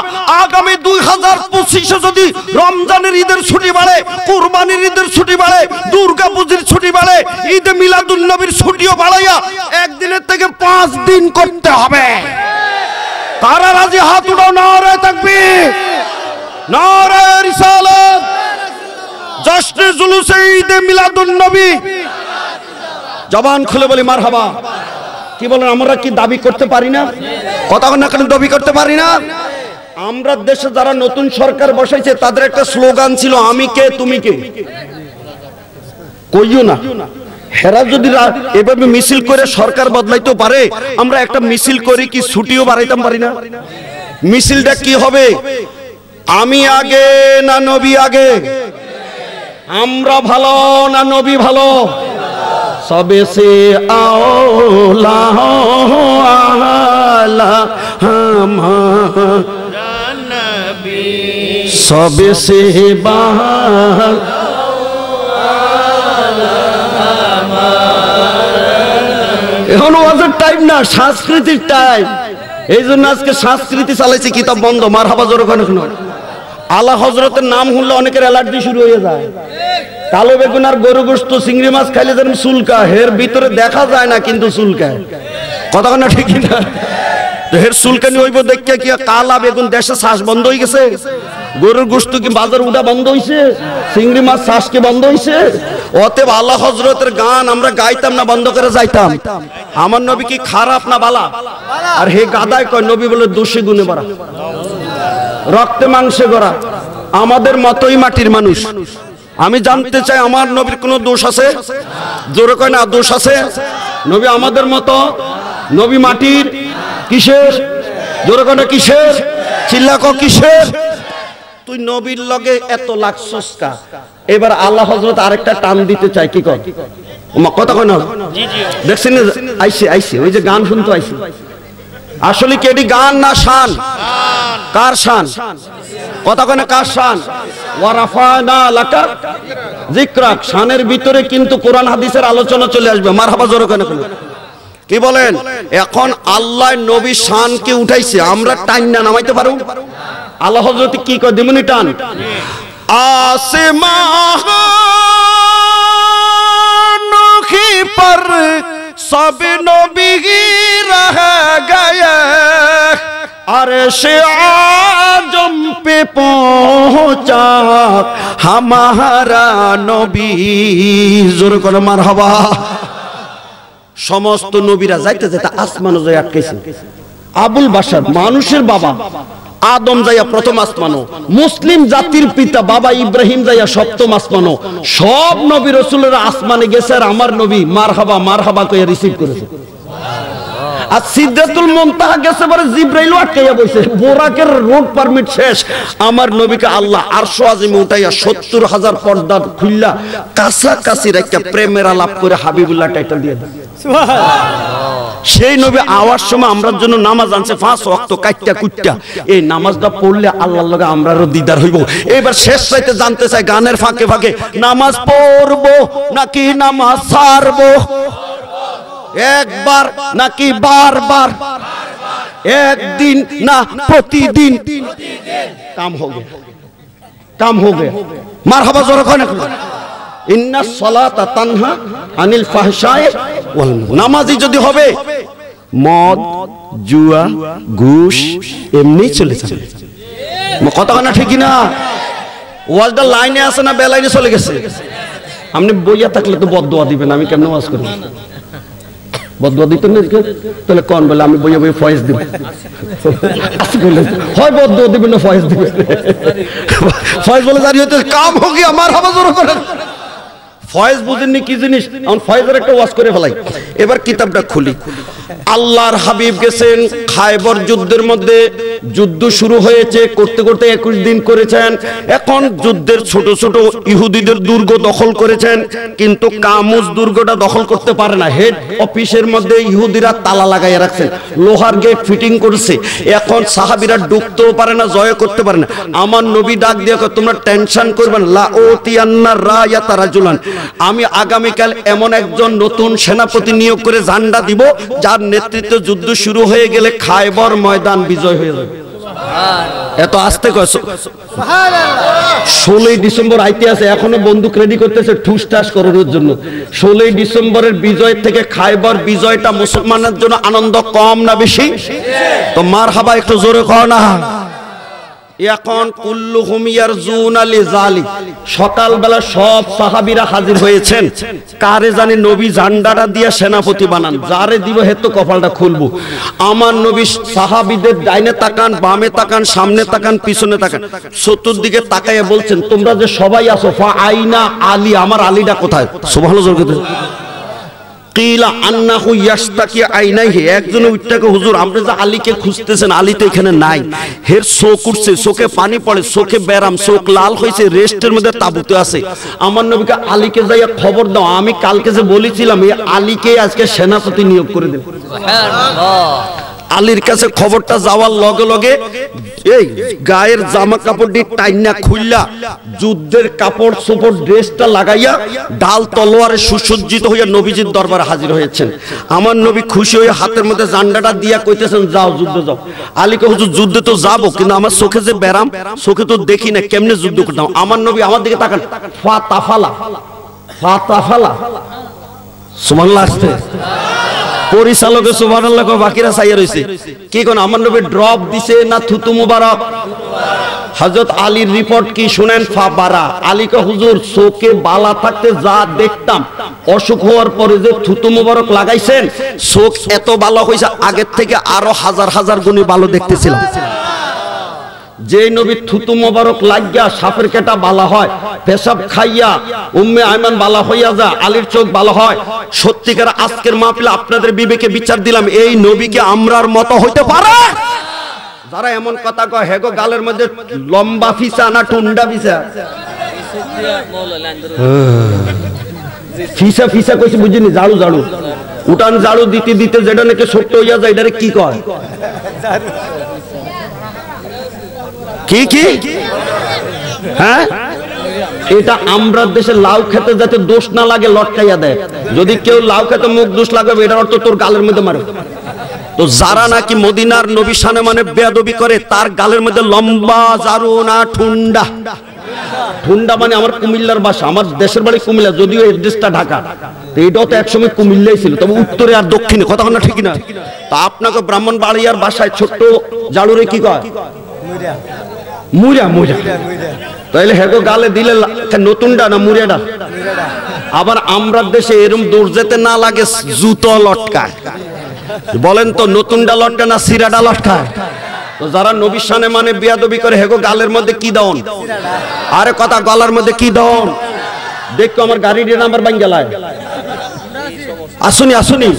আগামী 2025-এ যদি রমজানের ঈদের ছুটি বাড়ে, কুরবানির ঈদের ছুটি বাড়ে, দুর্গা পূজার ছুটি বাড়ে, ঈদে মিলাদুন নবীর ছুটিও বাড়াইয়া একদিনের থেকে 5 দিন করতে হবে। কারা রাজি? হাত উঠাও। নারে তাকবীর, নারে রিসালাত, জশ্নে জুলুসে ঈদে মিলাদুন নবী। জবান খুলে বলি মারহাবা। কি বলেন, আমরা কি দাবি করতে পারি না? কথা না কেন দাবি করতে পারি না? আমরা দেশে যারা নতুন সরকার বসাইছে তাদের একটা স্লোগান ছিল, আমি কে তুমি কে। কইও না, হেরা যদি এভাবে মিছিল করে সরকার বদলাইতে পারে, আমরা একটা মিছিল করি কি ছুটিও বাড়াইতাম পারি না? মিছিলটা কি হবে? আমি আগে না নবী আগে? আমরা ভালো না নবী ভালো? सबे से औला आला हमारा नबी, सबे से बाहर এখন ওয়াজের টাইম না, সাংস্কৃতিক টাইম। এই জন্য আজকে সংস্কৃতি চালাইছে, কিতাব বন্ধ। মারহাবা জোরে কোন এখন আলা হযরতের নাম শুনলে অনেকের অ্যালার্জি শুরু হয়ে যায়। কালো বেগুন আর গরু গোশত চিংড়ি মাছ খাইলে যেন চুলকা, হের ভিতরে দেখা যায় না কিন্তু চুলকায়। কথা না ঠিক না? তো হের চুলকানি হইব দেখে কি কালা বেগুন দেশে শ্বাস বন্ধ হয়ে গেছে? গরুর গোশত কি বাজার উঠা বন্ধ হইছে? চিংড়ি মাছ শ্বাস কি বন্ধ হইছে? অতএব আল্লাহ হযরতের গান আমরা গাইতাম না, বন্ধ করে যাইতাম। আমার নবী কি খারাপ না বালা? আর হে গাদায় কয় নবী বলে দোষে গুণে ভরা, রক্তে মাংসে গড়া, আমাদের মতোই মাটির মানুষ। আমি জানতে চাই, আমার নবীর কোনো দোষ আছে? জোরে কয় না, দোষ আছে? নবী আমাদের মতো? নবী মাটির? কিসের? জোরে কয় না কিসের? চিল্লা কও কিসের? তুই নবীর লগে এত লাগছস কা? এবার আল্লাহ হযরত আরেকটা টান দিতে চাই, কি কর? কথা কয় না? দেখছেন আইছে আইছে, ওই যে গান শুনতে আইছে। আসলে কি এটি গান না শান? কার শান? কথা কয় না কার শান? ওয়ারাফানা লাকা যিকরাক। শানের ভিতরে কিন্তু কোরআন হাদিসের আলোচনা চলে আসবে। মারহাবা জোরে কয় না? কি বলেন? এখন আল্লাহ নবী শানকে উঠাইছে, আমরা টাইম না নামাইতে পারো? আল্লাহ হযরত কি কয় দিমুনি টান? আসমানো पर सब नबी रह गए, अर्श आजम पे पहुंचा हमारा नबी। जोर করে মারহাবা। সমস্ত নবীরা যাইতে যাইতে আসমানে যায় আটকেছে। আবুল বাশার মানুষের বাবা আদম যাইয়া প্রথম আসমানো, মুসলিম জাতির পিতা বাবা ইব্রাহিম যাইয়া সপ্তম আসমানো। সব নবী রাসূলেরা আসমানে গেছে, আর আমার নবী মারহাবা মারহাবা কইয়া রিসিভ করেছে। আর সিদরাতুল মুনতাহা গেছে পরে জিবরাইল আটকাইয়া বসে, বোরাকের রোড পারমিট শেষ। আমার নবীকে আল্লাহ আরশ আজিমে উঠাইয়া ৭০,০০০ পর্দা খুললা কাছাকাছি রাখা প্রেমের আলাপ করে হাবিবুল্লাহ টাইটেল দিয়ে দেন। সেই নবী আওয়ার সময় আমরার জন্য নামাজ আনছে 5 ওয়াক্ত কাইট্টা কুট্টা। এই নামাজটা পড়লে আল্লাহর লগে আমরারও দিদার হইব। এবার শেষ রাতে জানতে চাই, গানের ফাঁকে ফাঁকে নামাজ পড়বো নাকি নামাজ ছাড়বো? একবার নাকি বারবার? একদিন না প্রতিদিন? কাম হবে, কাম হবে। মারহাবা জোরে কয় না? ইন্না সালাতা তানহা আনিল ফাহশায়ে ওয়াল মুনকার। নামাজি যদি হবে, মদ জুয়া ঘুষ এমনি চলে যাবে। কথা না ঠিক না? ওয়াজটা লাইনে আছে না বেলাইনে চলে গেছে? আপনি বইয়া থাকলে তো বদদোয়া দিবেন, আমি কেমন ওয়াজ করব? বদদোয়া দিতেন না? তাহলে কোন বলে আমি বইয়া বইয়া ফয়েজ দিব, হয় বদদোয়া দিবেন না ফয়েজ দিবেন? ফয়েজ বলে জানি হতে কাম হোক আমার হাবা জোর করেন। ফয়েজ বুঝেননি কি জিনিস? এখন ফয়েজের একটা ওয়াজ করে ফেলাই। এবার কিতাবটা খুলি। আল্লাহর হাবিব গেছেন খায়বর যুদ্ধের মধ্যে, যুদ্ধ শুরু হয়েছে, করতে করতে 21 দিন করেছেন। এখন যুদ্ধের ছোট ছোট ইহুদিদের দুর্গ দখল করেছেন, কিন্তু কামুজ দুর্গটা দখল করতে পারে না। হেড অফিসের মধ্যে ইহুদিরা তালা লাগাইয়া রাখছেন, লোহার গেট ফিটিং করছে। এখন সাহাবীরা ঢুকতেও পারে না, জয় করতে পারে না। আমার নবী ডাক দিয়ে কয়, তোমরা টেনশন করবেন, লা ওতিয়ান্না রায়াতা রাজুলান, আমি আগামীকাল এমন একজন নতুন সেনাপতি নিয়োগ করে ঝান্ডা দিব, যার নেতৃত্বে যুদ্ধ শুরু হয়ে গেলে খায়বর ময়দান বিজয় হয়ে যাবে। এত আস্তে কয়। 16 ডিসেম্বর আইতে আছে, এখনো বন্দুক রেডি করতেছে ঠুস ঠাস করানোর জন্য। 16 ডিসেম্বরের বিজয় থেকে খায়বর বিজয়টা মুসলমানের জন্য আনন্দ কম না বেশি? তো মারহাবা একটু জোরে কও না। এখন কুল্লুহুম ইয়ারজুনা লিজালি, সকালবেলা সব সাহাবীরা হাজির হয়েছেন। কারে জানি নবী ঝান্ডাটা দিয়ে সেনাপতি বানান, যারে দিব হেতু কপালটা খুলবো। আমার নবী সাহাবীদের ডাইনে তাকান, বামে তাকান, সামনে তাকান, পিছনে তাকান, চতুর্দিকে তাকাইয়া বলছেন, তোমরা যে সবাই আছো, ফা আইনা আলী, আমার আলীটা কোথায়? সুবহানাল্লাহ। কিলা আন্নাহু ইয়াশতাকি আইনাইহি, একজন উঠটাকে, হুজুর আপনি যে আলীকে খুঁজতেছেন, আলী তো এখানে নাই। হের চোখ উঠছে, চোখে পানি পড়ে, চোখে ব্যারাম, চোখ লাল হয়েছে, রেস্টের মধ্যে তাবুতে আছে। আমার নবীকে আলীকে যাইয়া খবর দাও, আমি কালকে যে বলেছিলাম এই আলীকে আজকে সেনাপতি নিয়োগ করে দেব। আলীর কাছে খবরটা যাওয়ার লগে লগে এই গায়ের জামা কাপড়টি টাইনা খুললা, যুদ্ধের কাপড় সুপড় ড্রেসটা লাগাইয়া, ডাল তলোয়ারে সুসজ্জিত হইয়া নবীজির দরবারে হাজির হয়েছেন। আমার নবী খুশি হয়ে হাতের মধ্যে জান্ডাটা দিয়া কইতেছেন, যাও যুদ্ধে যাও। আলীকে, হুজুর যুদ্ধে তো যাবো, কিন্তু আমার চোখে যে ব্যারাম, চোখে তো দেখি না, কেমনে যুদ্ধ করতাম? আমার নবী আমার দিকে তাকান, ফা তাফালা, ফা তাফালা। সুবহানাল্লাহ। আসতে পরিচালকে সুবহানাল্লাহ কো, বাকিরা চাইয়া রইছে কি কোন? আমার নবী ড্রপ দিছে না থুতু মুবারক? হযরত আলীর রিপোর্ট কি শুনেন। ফাবারা, আলীকে, হুজুর চোখে বালা থাকতে যা দেখতাম, অসুখ হওয়ার পরে যে থুতু মুবারক লাগাইছেন, চোখ এত ভালো হইছে, আগের থেকে আরো হাজার হাজার গুণে ভালো দেখতেছিলাম। যে নবী থুতু মোবারক লাগিয়া সাপের কেটা বালা হয়, পেশাব খাইয়া উম্মে আয়মান বালা হইয়া যা, আলীর চোখ ভালো হয়। সত্যিকার আজকের মাহফিলে আপনাদের বিবেকে বিচার দিলাম, এই নবীকে আমরার মতো হইতে পারে? যারা এমন কথা কয়, হেগো গালের মধ্যে লম্বা ফিসা না টুন্ডা ফিসা? ফিসা ফিসা কইছি বুঝিনি, ঝাড়ু ঝাড়ু, উঠান ঝাড়ু দিতে দিতে যেটা নাকি ছোট্ট হইয়া যায়, এটারে কি কয়? কি কি? হ্যাঁ, এটা আমরা দেশে লাউ খেতে যাতে দোষ না লাগে লটকাইয়া দেয়। যদি কেউ লাউ খেতে মুখ দোষ লাগাবে, এটার অর্থ তোর গালের মধ্যে মারো। তো যারা নাকি মদিনার নবী শানে মানে বেয়াদবি করে, তার গালের মধ্যে লম্বা ঝাড়ু না ঠুন্ডা? ঠুন্ডা মানে আমার কুমিল্লার ভাষা, আমার দেশের বাড়ি কুমিল্লা, যদিও এড্রেসটা ঢাকা। এটাও তো একসময় কুমিল্লাই ছিল, তবে উত্তরে আর দক্ষিণে, কথা না ঠিক না? তা আপনাকে ব্রাহ্মণবাড়িয়ার ভাষায় ছোট্ট ঝাড়ুরে কি কয়? মুড়া। মুড়া তাইলে হেগো গালে দিলে নতুনটা না মুড়াটা? আবার আমরা দেশে এরম দৌড় যেতে না লাগে, জুতো লটকায়। বলেন তো নতুনটা লটকায় না সিরাটা লটকায়? তো যারা নবীর শানে মানে বেয়াদবি করে, হেগো গালের মধ্যে কি দাও? আরে কথা, গলার মধ্যে কি দাও? দেখো আমার গাড়ির নাম্বার বাঙ্গালায় আসুনি আসুনি।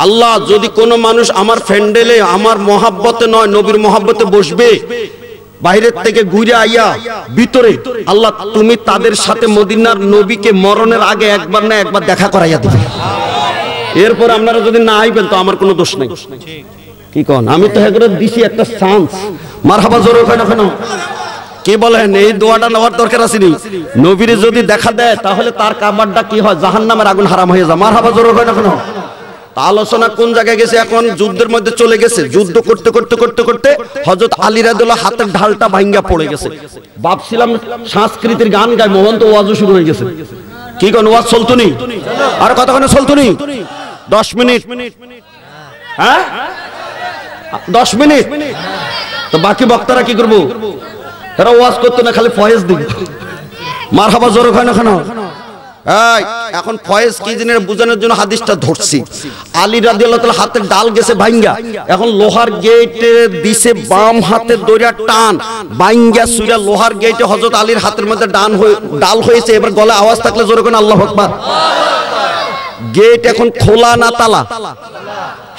আল্লাহ, যদি কোনো মানুষ আমার ফ্যান্ডেলে আমার মহাব্বতে নয় নবীর মহাব্বতে বসবে, বাইরের থেকে ঘুরে আইয়া ভিতরে, আল্লাহ তুমি তাদের সাথে মদিনার নবীকে মরণের আগে একবার না একবার দেখা করাইয়া দিবে। এরপর আপনারা যদি না আইবেন তো আমার কোনো দোষ নাই। কি কোন? আমি তো হেগরে দিছি একটা চান্স। মারহাবা জোরে কয় না কেন? কি বলেন? এই দোয়াটা নেওয়ার দরকার আছে নি? নবীরে যদি দেখা দেয় তাহলে তার কাবারটা কি হয়? জাহান্নামের আগুন হারাম হয়ে যায়। মারহাবা জোরে কয় না কেন? আলোচনা কোন জায়গায় গেছে? এখন যুদ্ধের মধ্যে চলে গেছে। যুদ্ধ করতে করতে করতে করতে হযরত আলী রাদিয়াল্লাহু হাতের ঢালটা ভাঙ্গা পড়ে গেছে। ভাবছিলাম সংস্কৃতির গান গায়, মোহন তো ওয়াজও শুরু হয়ে গেছে। কি কোন ওয়াজ চলতুনি? আর কতক্ষণ চলতুনি? 10 মিনিট। হ্যাঁ 10 মিনিট। তো বাকি বক্তারা কি করবো? এরা ওয়াজ করতো না, খালি ফয়েজ দিল। মারহাবা জোরে হয় না কেন? এখন ফয়েজ কি জিনিস বোঝানোর জন্য হাদিসটা ধরছি। আলী রাদিয়াল্লাহু তাআলা হাতের ডাল গেছে ভাঙ্গা, এখন লোহার গেটে দিছে বাম হাতে দইরা টান, ভাঙ্গা সুইরা লোহার গেটে হযরত আলীর হাতের মধ্যে ডাল হয়েছে। এবার গলায় আওয়াজ থাকলে জোরে করে আল্লাহু আকবার। গেট এখন খোলা না তালা?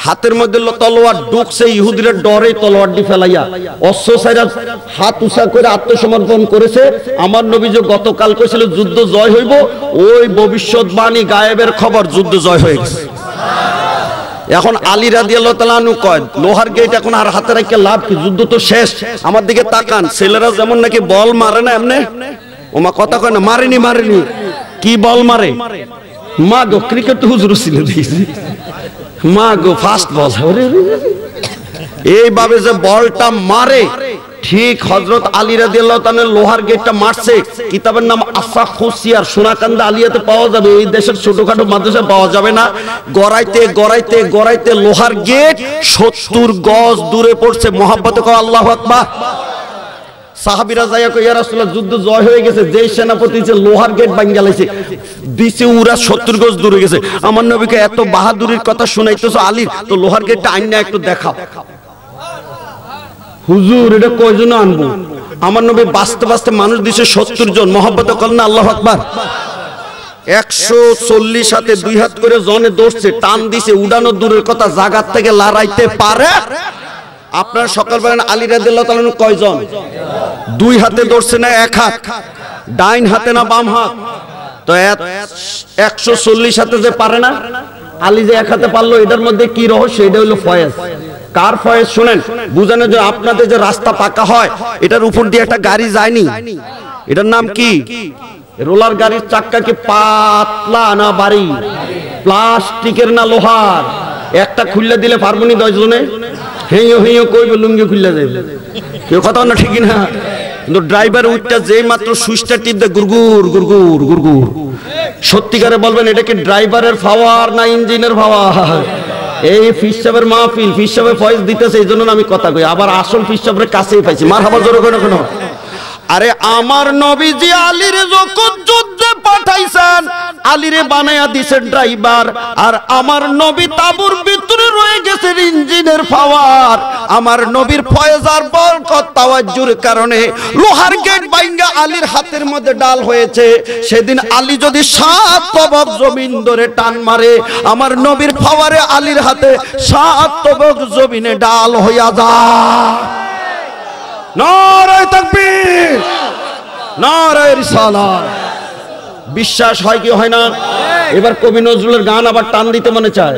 হাতের মধ্যে তলোয়ার ঢুকছে, ইহুদিরা ডরে তলোয়ারটি ফেলাইয়া অস্ত্র ছাইরা হাত উঁচা করে আত্মসমর্পণ করেছে। আমার নবী যে গতকাল কইছিল যুদ্ধ জয় হইব, ওই ভবিষ্যৎবাণী গায়েবের খবর, যুদ্ধ জয় হয়ে গেছে। এখন আলী রাদিয়াল্লাহু তাআলা আনহু কয় লোহার গেট এখন আর হাতে রাখে লাভ কি, যুদ্ধ তো শেষ। আমার দিকে তাকান, ছেলেরা যেমন নাকি বল মারে না এমনে, ওমা কথা কয় না, মারেনি কি বল মারে? মা গো, ক্রিকেট তো হুজুর ছিল দিয়েছি, মা গো ফাস্ট বল। এইভাবে যে বলটা মারে, ঠিক হযরত আলী রাদিয়াল্লাহু তাআলা লোহার গেটটা মারছে। কিতাবের নাম আসাখুস সিয়ার, সোনাকান্দা আলিয়াতে পাওয়া যাবে, এই দেশের ছোটখাটো মাদ্রাসায় পাওয়া যাবে না। গড়াইতে লোহার গেট 70 গজ দূরে পড়ছে। মুহাব্বতে কও আল্লাহু আকবার। সাহাবীরা যাইয়া কই ইয়া রাসূলুল্লাহ যুদ্ধ জয় হয়ে গেছে, যেই সেনাপতি যে লোহার গেট ভাঙা লাইছে দিছে উরা 70 গজ দূরে গেছে। আমার নবীকে এত বাহাদুরির কথা শুনাইতেছো আলীর, তো লোহার গেটটা আইনা একটু দেখাও। হুজুর এটা কয়জন আনবো? আমার নবী বাঁচতে মানুষ দিছে 70 জন। মুহাব্বতে করেন না আল্লাহু আকবার। 140 হাতে 2 হাত করে জনে দৌড়ছে, টান দিছে, উড়ানো দূরের কথা জায়গা থেকে লড়াইতে পারে। আপনার সকাল বলেন আলী রাদিয়াল্লাহু তাআলা কয়জন? 2 হাতে ধরছে না 1 হাত? ডাইন হাতে না বাম হাত? তো 140 হাতে যে পারে না, আলী যে 1 হাতে পারলো, এটার মধ্যে কি রহস্য? এটা হলো ফয়েজ। কার ফয়েজ শুনেন, বুঝানোর জন্য। আপনাদের যে রাস্তা পাকা হয়, এটার উপর দিয়ে একটা গাড়ি যায়নি, এটার নাম কি? রোলার গাড়ির চাক্কা কি পাতলা না বাড়ি? প্লাস্টিকের না লোহার? একটা খুললে দিলে পারবো নি 10 জনে? হেঁয়ো কইব লুঙ্গি খুললে যাবে, কেউ কথা না, ঠিক না? কিন্তু ড্রাইভার উঠটা যেই মাত্র সুইচটা টিপ দেয়, গুরগুর। সত্যিকারে বলবেন এটা কি ড্রাইভারের পাওয়ার না ইঞ্জিনের পাওয়ার? এই ফিস সাহেবের মাহফিল, ফিস সাহেবের ফয়েজ দিতেছে, এই জন্য আমি কথা কই। আবার আসল ফিস সাহেবের কাছেই পাইছি। মারহাবা জোরে কোনো। আরে আমার নবীজি আলীর যখন যুদ্ধে পাঠাইছেন, আলীরে বানায়া দিছেন ড্রাইভার, আর আমার নবী তাবুর ভিতরে রয়ে গেছেন ইঞ্জিনের পাওয়ার। আমার নবীর ফয়েজ আর বরকত তাওয়াজ্জুর কারণে লোহার গেট ভাঙা আলীর হাতের মধ্যে ডাল হয়েছে। সেদিন আলী যদি 7 তবক জমিন ধরে টান মারে, আমার নবীর পাওয়ারে আলীর হাতে 7 তবক জমিনে ডাল হইয়া যায়। নারায়ে তাকবীর, নারায়ে রিসালাত। বিশ্বাস হয় কি হয় না? এবার কবি নজরুলের গান আবার টান দিতে মনে চায়,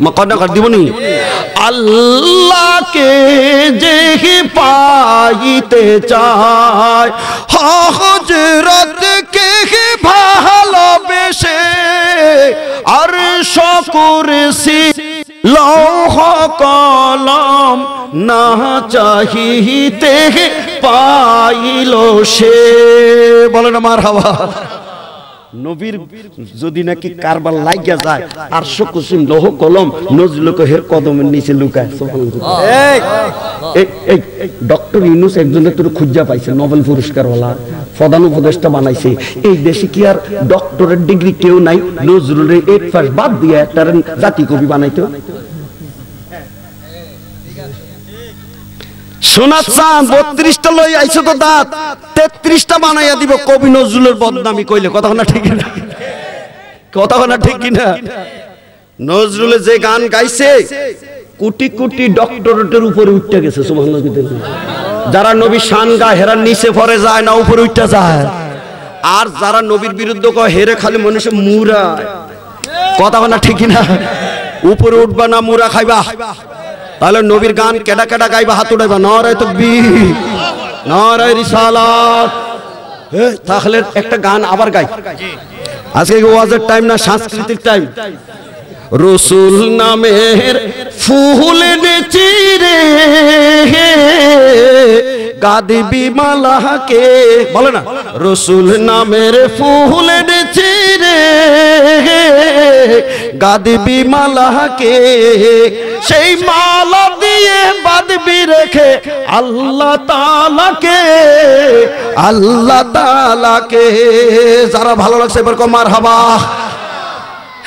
মা কন্যা কর দিবনি। আল্লাহকে যে পাইতে চায়, হযরতকে ভালোবেসে, আর শুকরসি লৌহ কলম না চাহিতে পাইল সে। বলেন মারহাবা। নবীর যদি নাকি কারবার লাগিয়া যায়, আর কুসিম লৌহ কলম নজরুলকে হের কদমের নিচে লুকায়। ডক্টর ইউনূস একজনের তোর খুঁজা পাইছে, নোবেল পুরস্কার ওয়ালা, প্রধান উপদেষ্টা বানাইছে। এই দেশে কি আর ডক্টরের ডিগ্রি কেউ নাই? নজরুলের 8 পাস বাদ দিয়ে একটা জাতি কবি বানাইতো। সোনা চাঁদ 32টা লই আইছো তো দাঁত, 33টা বানাইয়া দিব কবি নজরুলের বদনামি কইলে। কথা না ঠিক না? কথা না ঠিক কিনা? নজরুলে যে গান গাইছে, কোটি কোটি ডক্টরেটের উপরে উঠতে গেছে। সুবহানাল্লাহ। যারা নবী শান গায়, হেরা নিচে পড়ে যায় না, উপরে উঠতে যায়। আর যারা নবীর বিরুদ্ধে কয়, হেরে খালি মানুষ মুরায়। কথা না ঠিক কিনা? উপরে উঠবা না মুরা খাইবা? তাহলে নবীর গান কেডা কেডা গাইবা? হাত উঠাইবা। নারায়ে তাকবীর, নারায়ে রিসালাত। তাহলে একটা গান আবার গাই। আজকে ওয়াজের টাইম না, সাংস্কৃতিক টাইম। রসুল নামের ফুল চিরে গাদিবি মালাকে, বলে না? রসুল নামের ফুল চিরে গাদবি মালাকে, সেই মালা দিয়ে বাঁধবি রেখে আল্লাহ তাআলাকে, আল্লাহ তাআলাকে। যারা ভালো লাগছে এবার কো মারহাবা।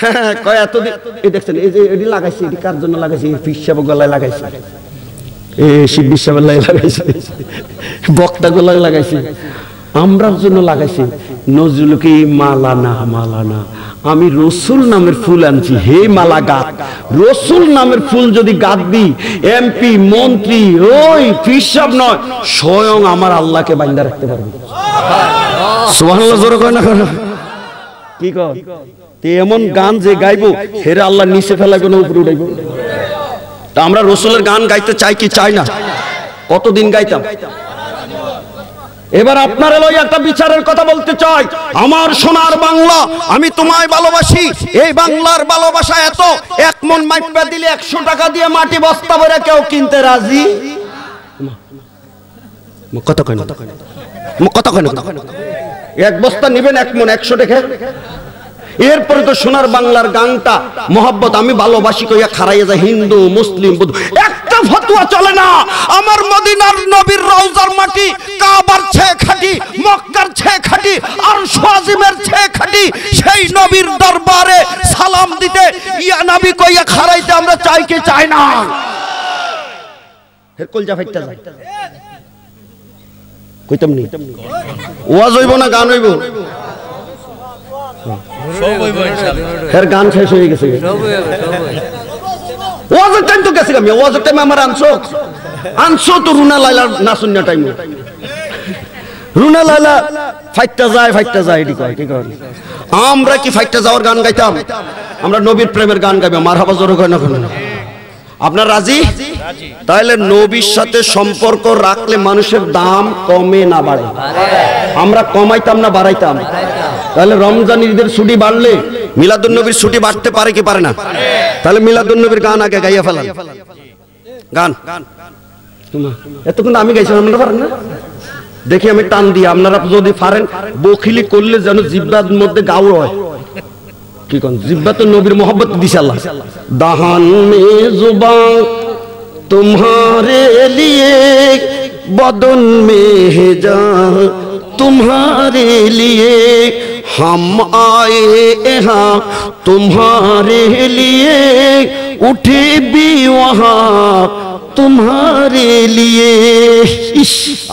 হ্যাঁ কয় এতদিন এই দেখছেন এই যে এডি লাগাইছি, এডি কার জন্য লাগাইছি? পীর সাহেব গলায় লাগাইছি, শিববি সাহেবের লাই লাগাইছি, বক্তা গলায় লাগাইছি, আমরার জন্য লাগাইছি। নজরুল কি মালা না, মালা না, আমি রসুল নামের ফুল আনছি, হে মালা গাত। রসুল নামের ফুল যদি গাঁথবি, এমপি মন্ত্রী ওই পীর সাহেব নয়, স্বয়ং আমার আল্লাহকে বাইন্দা রাখতে পারবি। সুবহানাল্লাহ জোরে কয় না? কি কয়? এমন গান যে গাইবো হেরে আল্লাহ নিচে ফেলাইবো না উপরে উঠাইবো। তা আমরা রসুলের গান গাইতে চাই কি চাই না? কতদিন গাইতাম। এবার আপনার লই একটা বিচারের কথা বলতে চাই। আমার সোনার বাংলা, আমি তোমায় ভালোবাসি। এই বাংলার ভালোবাসা এত, এক মন মাইপা দিলে 100 টাকা দিয়ে মাটি বস্তা ভরে কেউ কিনতে রাজি। কত কয় না, কত কয় না, এক বস্তা নেবেন 1 মন 100 টাকা। এরপরে তো সোনার বাংলার গানটা মোহাব্বত, আমি ভালোবাসি কইয়া খারাইয়া যায় হিন্দু মুসলিম বুদ্ধ, একটা ফতোয়া চলে না। আমার মদিনার নবীর রওজার মাটি কাবার চেয়ে খাঁটি, মক্কার চেয়ে খাঁটি, আরশ আজিমের চেয়ে খাঁটি। সেই নবীর দরবারে সালাম দিতে ইয়া নবী কইয়া খারাইতে আমরা চাই কি চাই না? হে কলজা ফাইটা যায় কইতাম নি, ওয়াজ হইব না গান হইব? এর গান শেষ হয়ে গেছে, ওয়াজের টাইম তো গেছে। আমি ওয়াজের টাইমে আমার আনছো তো রুনা লাইলার নাচুনিয়া টাইম। রুনা লাইলা ফাইটটা যায় এটি কয় কি কয়? আমরা কি ফাইটটা যাওয়ার গান গাইতাম? আমরা নবীর প্রেমের গান গাইবো। মারহাবা জোরে কয় না? আপনার রাজি? তাহলে নবীর সাথে সম্পর্ক রাখলে মানুষের দাম কমে না বাড়ে? আমরা কমাইতাম না বাড়াইতাম? তাহলে রমজান ঈদের ছুটি বাড়লে মিলাদুন নবীর ছুটি বাড়তে পারে কি পারে না? তাহলে মিলাদুন নবীর গান আগে গাইয়া ফেলান। গান এতক্ষণ আমি গাইছিলাম, আপনারা পারেন না? দেখি আমি টান দিয়ে, আপনারা যদি পারেন বখিলি করলে যেন জিব্বার মধ্যে গাও হয়। কি কোন জিব্বা তো নবীর মোহব্বত দিছে আল্লাহ। দাহান মে জুবা तुम्हारे लिए, बदन में जा तुम्हारे लिए, हम आए यहाँ तुम्हारे लिए, उठे भी वहाँ तुम्हारे लिए।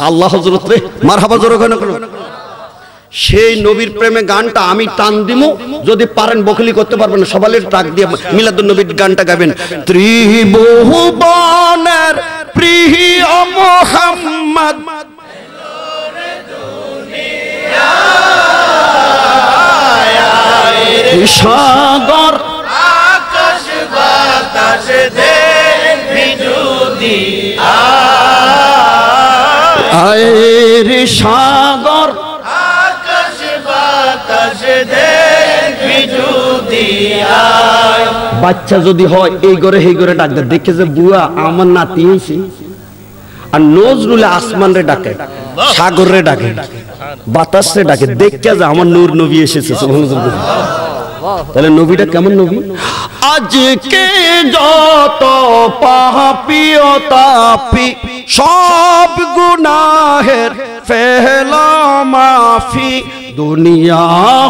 আল্লাহ হযরত রে মারহাবা জোরে কেন? সেই নবীর প্রেমে গানটা আমি টান দিমু, যদি পারেন বকলি করতে পারবেন না, সবালের ট্রাক দিয়ে মিলাদুন নবীর গানটা গাবেন। ত্রিভুবনের প্রিয় মুহাম্মদ সাগর আকাশ বাতাস দেখবি যদি আয়ের সাগর, আকাশ বাতাস দেখবি যদি বাচ্চা যদি হয় এই ঘরে সেই ঘরে ডাক দেয়, দেখে যে বুয়া আমার নাতি হয়েছে। আর নজরুলে আসমান রে ডাকে, সাগর রে ডাকে, বাতাস রে ডাকে, দেখে যে আমার নূর নবী এসেছে। তাহলে নবীটা কেমন নবী? আজকে যত পাপী ও তাপী সব গুনাহের ফেলা মাফি, দুনিয়া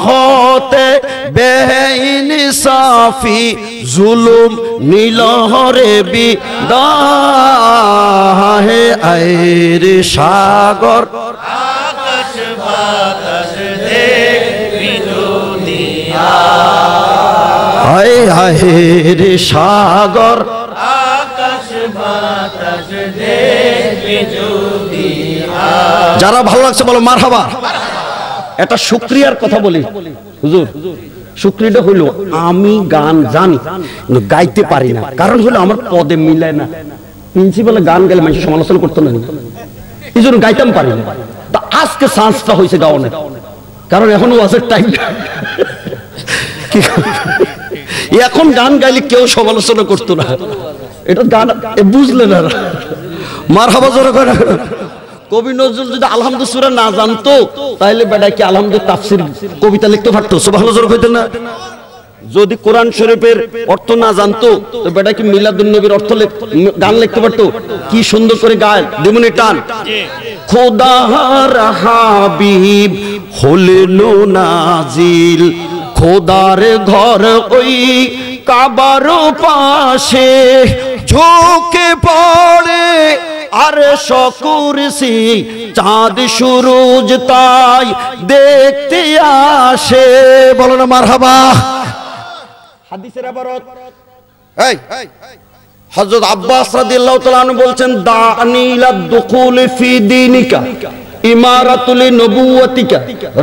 হতে বেইনসাফি জুলুম নীলহরে বিদাহে, আয়ের সাগর আকাশ বাতাস দেখবি যদি হায় হায়ের সাগর, আকাশ বাতাস দেখবি যদি। যারা ভালো লাগছে বলো মারহাবা। এটা শুকরিয়ার কথা বলি হুজুর। শুকরিয়াটা হইল আমি গান জানি কিন্তু গাইতে পারি না, কারণ হলো আমার পদে মিলায় না। প্রিন্সিপালে গান গাইলে মানুষ সমালোচনা করতো না, এই জন্য গাইতাম পারি না। তা আজকে চান্সটা হয়েছে গাওয়ানোর, কারণ এখন ওয়াজের টাইম। এখন গান গাইলে কেউ সমালোচনা করতো না, এটা গান বুঝলে না। মারহাবা জোরে করে। কবি নজরুল যদি আলহামদুলিল্লাহ সূরা না জানতো তাহলে বেটা কি আলহামদুলিল্লাহ তাফসীর কবিতা লিখতে পারতো? সুবহানাল্লাহ জোরে কইতেন না? যদি কোরআন শরীফের অর্থ না জানতো তো বেটা কি মিলাদুন নবীর অর্থ গান লিখতে পারতো? কি সুন্দর করে গায় দিমুনি টান। খোদার হাবিব হলেন নাজিল, খোদার ঘর ওই কাবার পাশে, ঝুঁকে পড়ে আর শকুরসি, চাঁদ সুরজ তাই দেখতে আসে। বলো না মারহাবা। হাদিসের ইবারত এই হযরত আব্বাস রাদিয়াল্লাহু তাআলা আনহু বলছেন, দানি ইলা দুখুল ফি দীনিকা ইমারাতুল নবুওয়াতিকা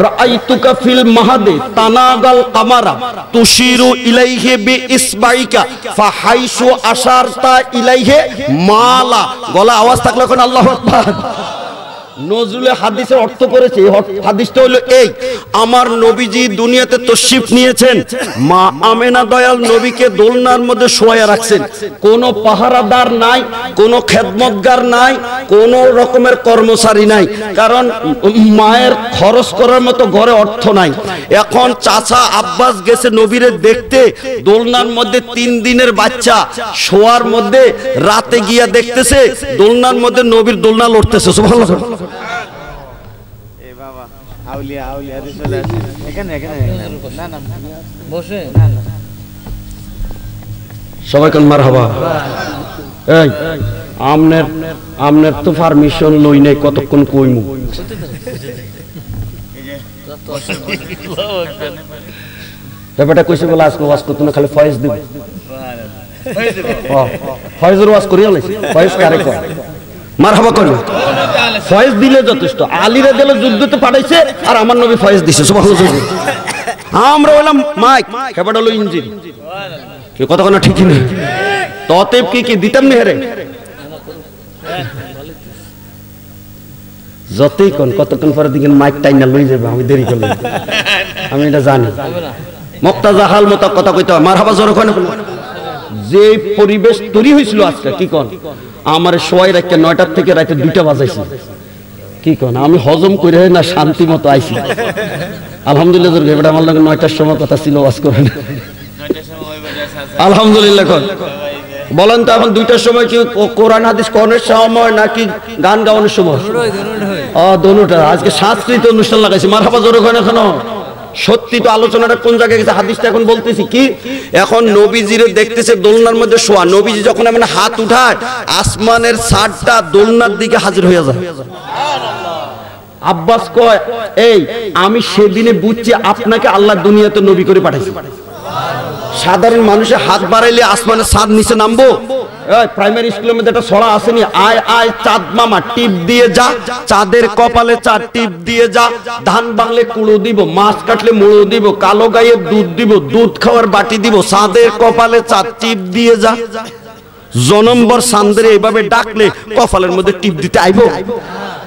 রাআইতুকা ফিল মাহাদি তানাগাল কামারা তুশিরু ইলাইহি বিইসবাইকা ফাহাইসু আশারতা ইলাইহি মালা। গলা আওয়াজ থাকলে এখন আল্লাহু আকবার। নজরুলে হাদিসের অর্থ করেছে, হাদিসটা হলো এই, আমার নবীজি দুনিয়াতে তশরিফ নিয়েছেন, মা আমেনা দয়াল নবীকে দোলনার মধ্যে শোয়া রাখছেন, কোনো পাহারাদার নাই, কোনো খেদমতগার নাই, কোনো রকমের কর্মচারী নাই, কারণ মায়ের খরচ করার মতো ঘরে অর্থ নাই। এখন চাচা আব্বাস গেছে নবীরে দেখতে, দোলনার মধ্যে 3 দিনের বাচ্চা শোয়ার মধ্যে, রাতে গিয়া দেখতেছে দোলনার মধ্যে নবীর দোলনা লড়তেছে। সুবহানাল্লাহ। সবাই কোন মারহাবা। এই আমনের তো পারমিশন লই নাই, কতক্ষণ কইমু। ব্যাপারটা কইছে বলে আজকে ওয়াজ করতে না, খালি ফয়েজ দিব। ফয়েজের ওয়াজ করিয়া লাইছি, ফয়েজ কারে কয় মারহাবা কইল। ফয়েজ দিলে যথেষ্ট। আলীরা দিলে যুদ্ধতে পাঠাইছে আর আমার নবী ফয়েজ দিছে। সুবহানাল্লাহ। আমরা হলাম মাইক, হেবাটা হলো ইঞ্জিন। কি কথা কোন ঠিক নেই। ততেব কি দিতাম না হেরে, যতই কোন কতক্ষণ পরে দিকেন মাইক টাইনা লই যাবে, আমি দেরি করলে আমি এটা জানি। মুক্তাজা হাল মতো কথা কইতে মারহাবা জোরে কয় না। যে পরিবেশ তৈরি হয়েছিল আজকে, কি কোন আমার শোয়াই রাখতে 9টার থেকে রাতে 2টা বাজাইছি, কি কোন আমি হজম করে না শান্তি মতো আইছি। আলহামদুলিল্লাহ। এবারে আমার লাগে 9টার সময় কথা ছিল, ওয়াজ করেন আলহামদুলিল্লাহ। কোন বলেন তো এখন 2টার সময় কি কোরআন হাদিস কোরআনের সময় নাকি গান গাওয়ানোর সময়? দোনোটা। আজকে সাংস্কৃতিক অনুষ্ঠান লাগাইছি। মারহাবা জোরে কয় না কেন? সত্যি তো আলোচনাটা কোন জায়গায় গেছে, হাদিসটা এখন বলতেছি কি, এখন নবীজিরে দেখতেছে দোলনার মধ্যে শোয়া। নবীজি যখন এমন হাত উঠায়, আসমানের ছাদটা দোলনার দিকে হাজির হয়ে যায়। আব্বাস কয়, এই আমি সেদিনে বুঝছি আপনাকে আল্লাহ দুনিয়াতে নবী করে পাঠাইছে। সাধারণ মানুষের হাত বাড়াইলে আসমানের ছাদ নিচে নামবো? প্রাইমারি স্কুলের মধ্যে একটা ছড়া আসেনি, আয় আয় চাঁদ মামা টিপ দিয়ে যা, চাঁদের কপালে চাঁদ টিপ দিয়ে যা, ধান বাংলে কুড়ো দিব, মাছ কাটলে মুড়ো দিব, কালো গায়ে দুধ দিব, দুধ খাওয়ার বাটি দিব, চাঁদের কপালে চাঁদ টিপ দিয়ে যা। জনম্বর চাঁদের এইভাবে ডাকলে কপালের মধ্যে টিপ দিতে আইব?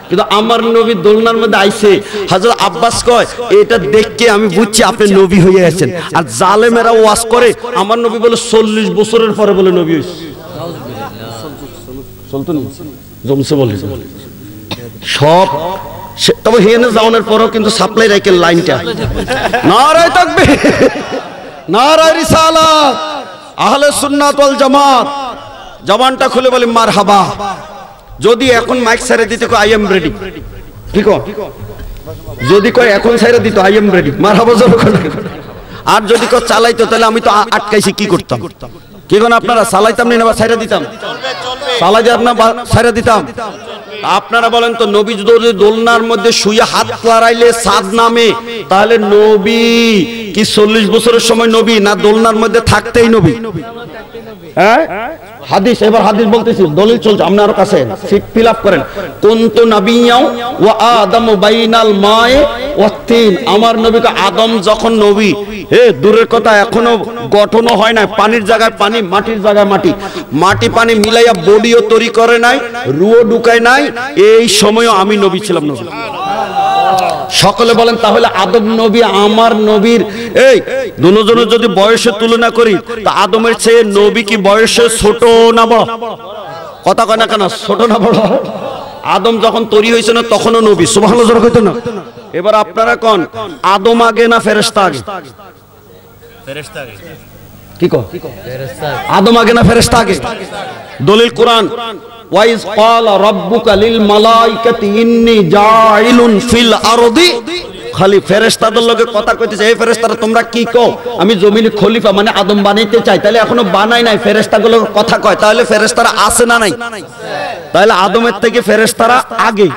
কিন্তু আমার নবী দোলনার মধ্যে আইছে। হযরত আব্বাস কয়, এটা দেখকে আমি বুঝছি আপনি নবী হয়ে আছেন। আর জালেমেরা ওয়াজ করে, আমার নবী বলে 40 বছরের পরে বলে নবী হইছে। জমছে বলে সব। তবে হেনে যাওয়ার পরও কিন্তু সাপ্লাই রাইকেল লাইনটা নারায়ে তাকবীর, নারায়ে রিসালাত, আহলে সুন্নাত ওয়াল জামাত। জবানটা খুলে বলি মারহাবা। যদি এখন মাইক ছেড়ে দিতে কয় আই এম রেডি, ঠিক আছে? যদি কয় এখন ছেড়ে দিত আই এম রেডি, মারহাবা জোরে করে। আর যদি কয় চালাইতো, তাহলে আমি তো আটকাইছি, কি করতাম? কি কোন আপনারা চালাইতাম না ছেড়ে দিতাম? চালাইতে আপনার ছেড়ে দিতাম। আপনারা বলেন তো, নবী যদি দোলনার মধ্যে শুয়ে হাত লড়াইলে ছাদ নামে, তাহলে নবী কি 40 বছরের সময় নবী না দোলনার মধ্যে থাকতেই নবী? হ্যাঁ, হাদিস। এবার হাদিস বলতেছি, দলিল চলছে আপনার কাছে, ফিল আপ করেন। কুনতু নাবিয়্যাও ওয়া আদামু বাইনাল মায়ে ওয়াত তিন। আমার নবীকে আদম যখন নবী, দূরের কথা এখনো গঠনও হয় না, পানির জায়গায় পানি, মাটির জায়গায় মাটি, মাটি পানি মিলাইয়া বডিও তৈরি করে নাই, রুও ঢুকায় নাই, এই সময়ও আমি নবী ছিলাম। নবী সকলে বলেন, তাহলে আদম নবী আমার নবীর এই দুজনের যদি বয়সের তুলনা করি, তা আদমের চেয়ে নবী কি বয়সে ছোট না বড়? কথা কয় না কেন, ছোট না বড়? আদম যখন তৈরি হয়েছে না তখনও নবী। সুবহানাল্লাহ জোরে কইতো না। এবার আপনারা কোন, আদম আগে না ফেরেশতা আগে? ফেরেশতা আগে। কি কো আদম আগে না ফেরেশতা আগে? দলিল কোরআন, ওয়াইজ ক্বালা রাব্বুকা লিল মালাইকাতি ইন্নী জাইলুন ফিল আরদি। খালি ফেরেশতাদের লগে কথা কইতেছে, এই ফেরেশতারা তোমরা কি কও? আমি জমিনে খলিফা মানে আদম বানাইতে চাই। তাহলে এখনো বানাই নাই, ফেরেশতাগুলো কথা কয়, তাহলে ফেরেশতারা আছে না নাই? তাহলে আদমের থেকে ফেরেশতারা আগে।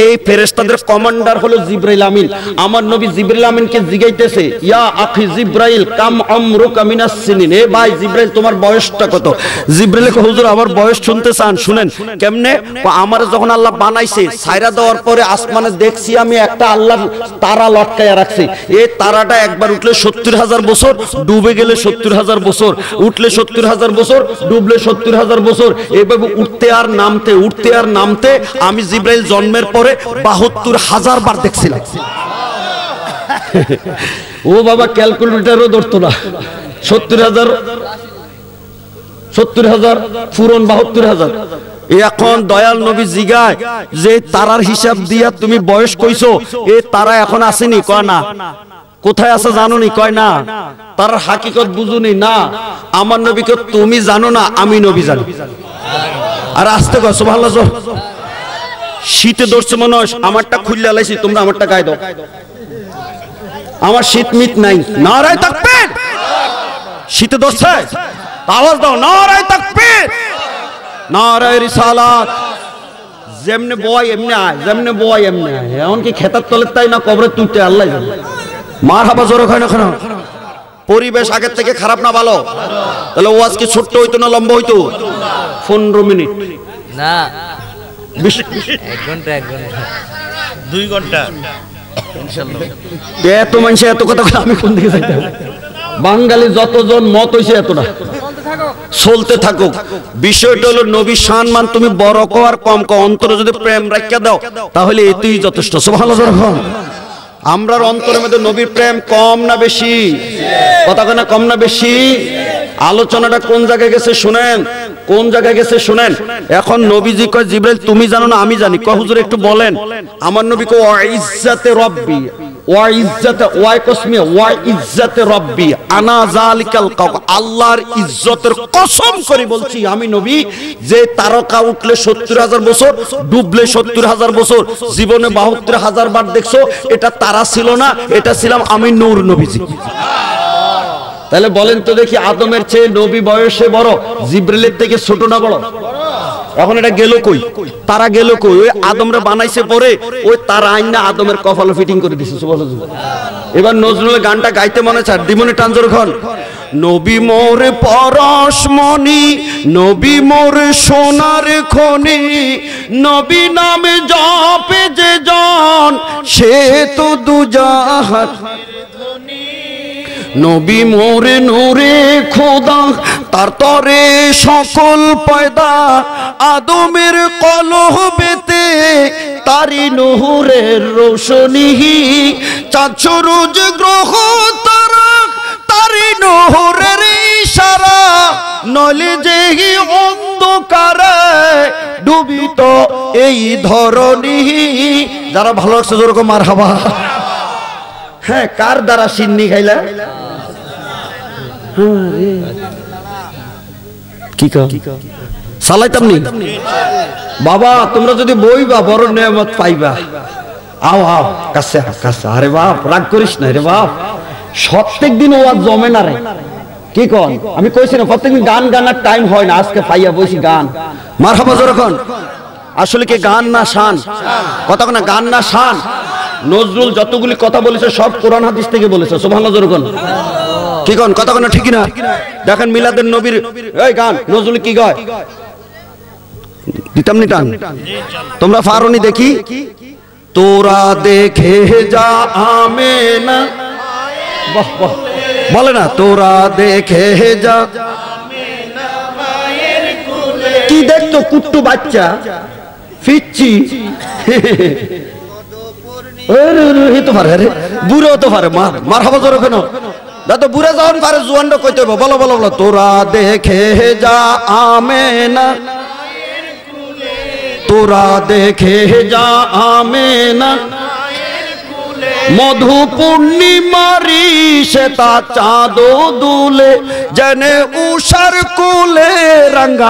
এই ফেরেশতাদের কমান্ডার হলো জিবরাইল আমিন। আমার নবী জিবরাইল আমিনকে জিগাইতেছে, ইয়া আখি জিবরাইল কাম আমরুকা মিনাস সিনিন। এ ভাই জিবরাইল তোমার বয়সটা কত? জিবরাইল কয়, হুজুর আমার বয়স শুনতে চান? শুনেন। কেমনে? আমার যখন আল্লাহ বানাইছে ছাইরা দেওয়ার পরে আসমানে দেখছি আমি একটা আল্লাহর তারা লটকায়া রাখছে। এই তারাটা একবার উঠলে 70,000 বছর, ডুবে গেলে 70,000 বছর, উঠলে 70,000 বছর, ডুবলে 70,000 বছর। এভাবে উঠতে আর নামতে, উঠতে আর নামতে আমি জিবরাইল জন্মের পরে 72,000 বার দেখছিলাম। ও বাবা ক্যালকুলেটরও ধরতো না। 70,000 পূরণ 72,000। এখন দয়াল নবী জিগায় যে তারার হিসাব দিয়া তুমি বয়স কইছো, এ তারা এখন আসেনি? কয় না। কোথায় আছে জানোনি? কয় না। তার হাকিকত বুঝুনি? না। আমার নবীকে তুমি জানো না, আমি নবী জানি। আর আসতে কয় সুবহানাল্লাহ। শীতে ধরছে মানুষ, আমারটা খুললে লাইছি, তোমরা আমারটা গায়ে দাও। আমার শীত মিট নাই। নারায়ে তাকবীর। শীতে ধরছে আওয়াজ দাও, নারায়ে তাকবীর, নারায়ে রিসালাত। যেমনে বয় এমনি আয়, যেমনে বয় এমনি আয়। এমন কি খেতার তলের তাই না কবরে তুলতে? আল্লাহ জানে। মারহাবা জোরে হয় না কেন? পরিবেশ আগের থেকে খারাপ না ভালো? তাহলে ওয়াজ কি ছোট্ট হইতো না লম্বা হইতো? 15 মিনিট না, 20 1 ঘন্টা 2 ঘন্টা ইনশাআল্লাহ। এত মানুষ এত কথা বলে আমি কোন দিকে যাইতাম? বাঙালি যতজন মত হইছে এতটা চলতে থাকুক। বিষয়টা হলো নবীর সম্মান তুমি বড় কও আর কম কও, অন্তরে যদি প্রেম রাখিয়া দাও তাহলে এতেই যথেষ্ট। সুবহানাল্লাহ। আমরার অন্তরের মধ্যে নবীর প্রেম কম না বেশি? কথা কয় না কম না বেশি? আলোচনাটা কোন জায়গায় গেছে শুনেন, কোন জায়গায় গেছে শুনেন। এখন নবীজি কয় জিবরাইল তুমি জানো না, আমি জানি। কয় হুজুর একটু বলেন। আমার নবী কয় ওয়া ইজ্জাতে রব্বি, ওয়া ইজ্জাতে ওয়া কসমি ওয়া ইজ্জাতে রব্বি আনা যালিকাল কাউ। আল্লাহর ইজ্জতের কসম করে বলছি আমি নবী, যে তারকা উঠলে 70,000 বছর, ডুবলে 70,000 বছর, জীবনে 72,000 বার দেখছো, এটা তারা ছিল না, এটা ছিলাম আমি নূর নবীজি। তাহলে বলেন তো দেখি, আদমের চেয়ে নবী বয়সে বড়, জিবরাইলের থেকে ছোট না বড়? এখন এটা গেল কই? তারা গেল কই? ওই আদমরা বানাইছে পরে, ওই তারা আইনা আদমের কপালে ফিটিং করে দিছে। সুবহানাল্লাহ। এবার নজরুলের গানটা গাইতে মনে চায়, দিমনে টানজোর খন। নবী মোর পরশমণি, নবী মোর সোনার খনি, নবী নামে জপে যে জন, সে তো দুজাহান। নবী মোরে নূরে খোদা, তার তরে সকল পয়দা, আদমের কলবেতে তারি নূরের রোশনী, চাঁদ সূরজ গ্রহ তারা তারি নূরের ইশারা, নলে যেহি অন্ধকারে ডুবিত এই ধরনী। যারা ভালো লাগছে যেরকম মারহাবা। হ্যাঁ, কার দ্বারা সিন্নি খাইলা? কি চালাইতাম নি বাবা? তোমরা যদি বইবা বড় নেয়ামত পাইবা। আও আও কাছে কাছে। আরে বাপ রাগ করিস না রে বাপ, প্রত্যেক দিন ওয়াজ জমে না রে। কি কন? আমি কইছি না প্রত্যেকদিন গান গানার টাইম হয় না, আজকে পাইয়া বইছি গান। মারহাবা যখন। আসলে কি গান না শান? কথা না গান না শান? নজরুল যতগুলি কথা বলেছে সব কোরআন হাদিস থেকে বলেছে। সুবহানাল্লাহ যখন। কি কন? কথা না ঠিক না? দেখেন মিলাদের নবীর এই গান নজরুল কি গায়? দিতাম নি টান? তোমরা ফারনি দেখি। তোরা দেখে যা আমেনা, বাহ বাহ, বলে না তোরা দেখে যা। কি দেখতো? কুট্টু বাচ্চা ফিচ্ছি। তো পারে রে, বুড়ো তো পারে। মারহাবা জোরে কেন? দাদা বুড়া যখন পারে জুয়ানটা কইতে হবে। বলো বলো বলো। তোরা দেখে যা আমেনা, তোরা দেখে যা আমেনা, মধু পূর্ণিমারি শ্বেতা চাঁদ দুলে জেনে উষার কুলে রঙ্গা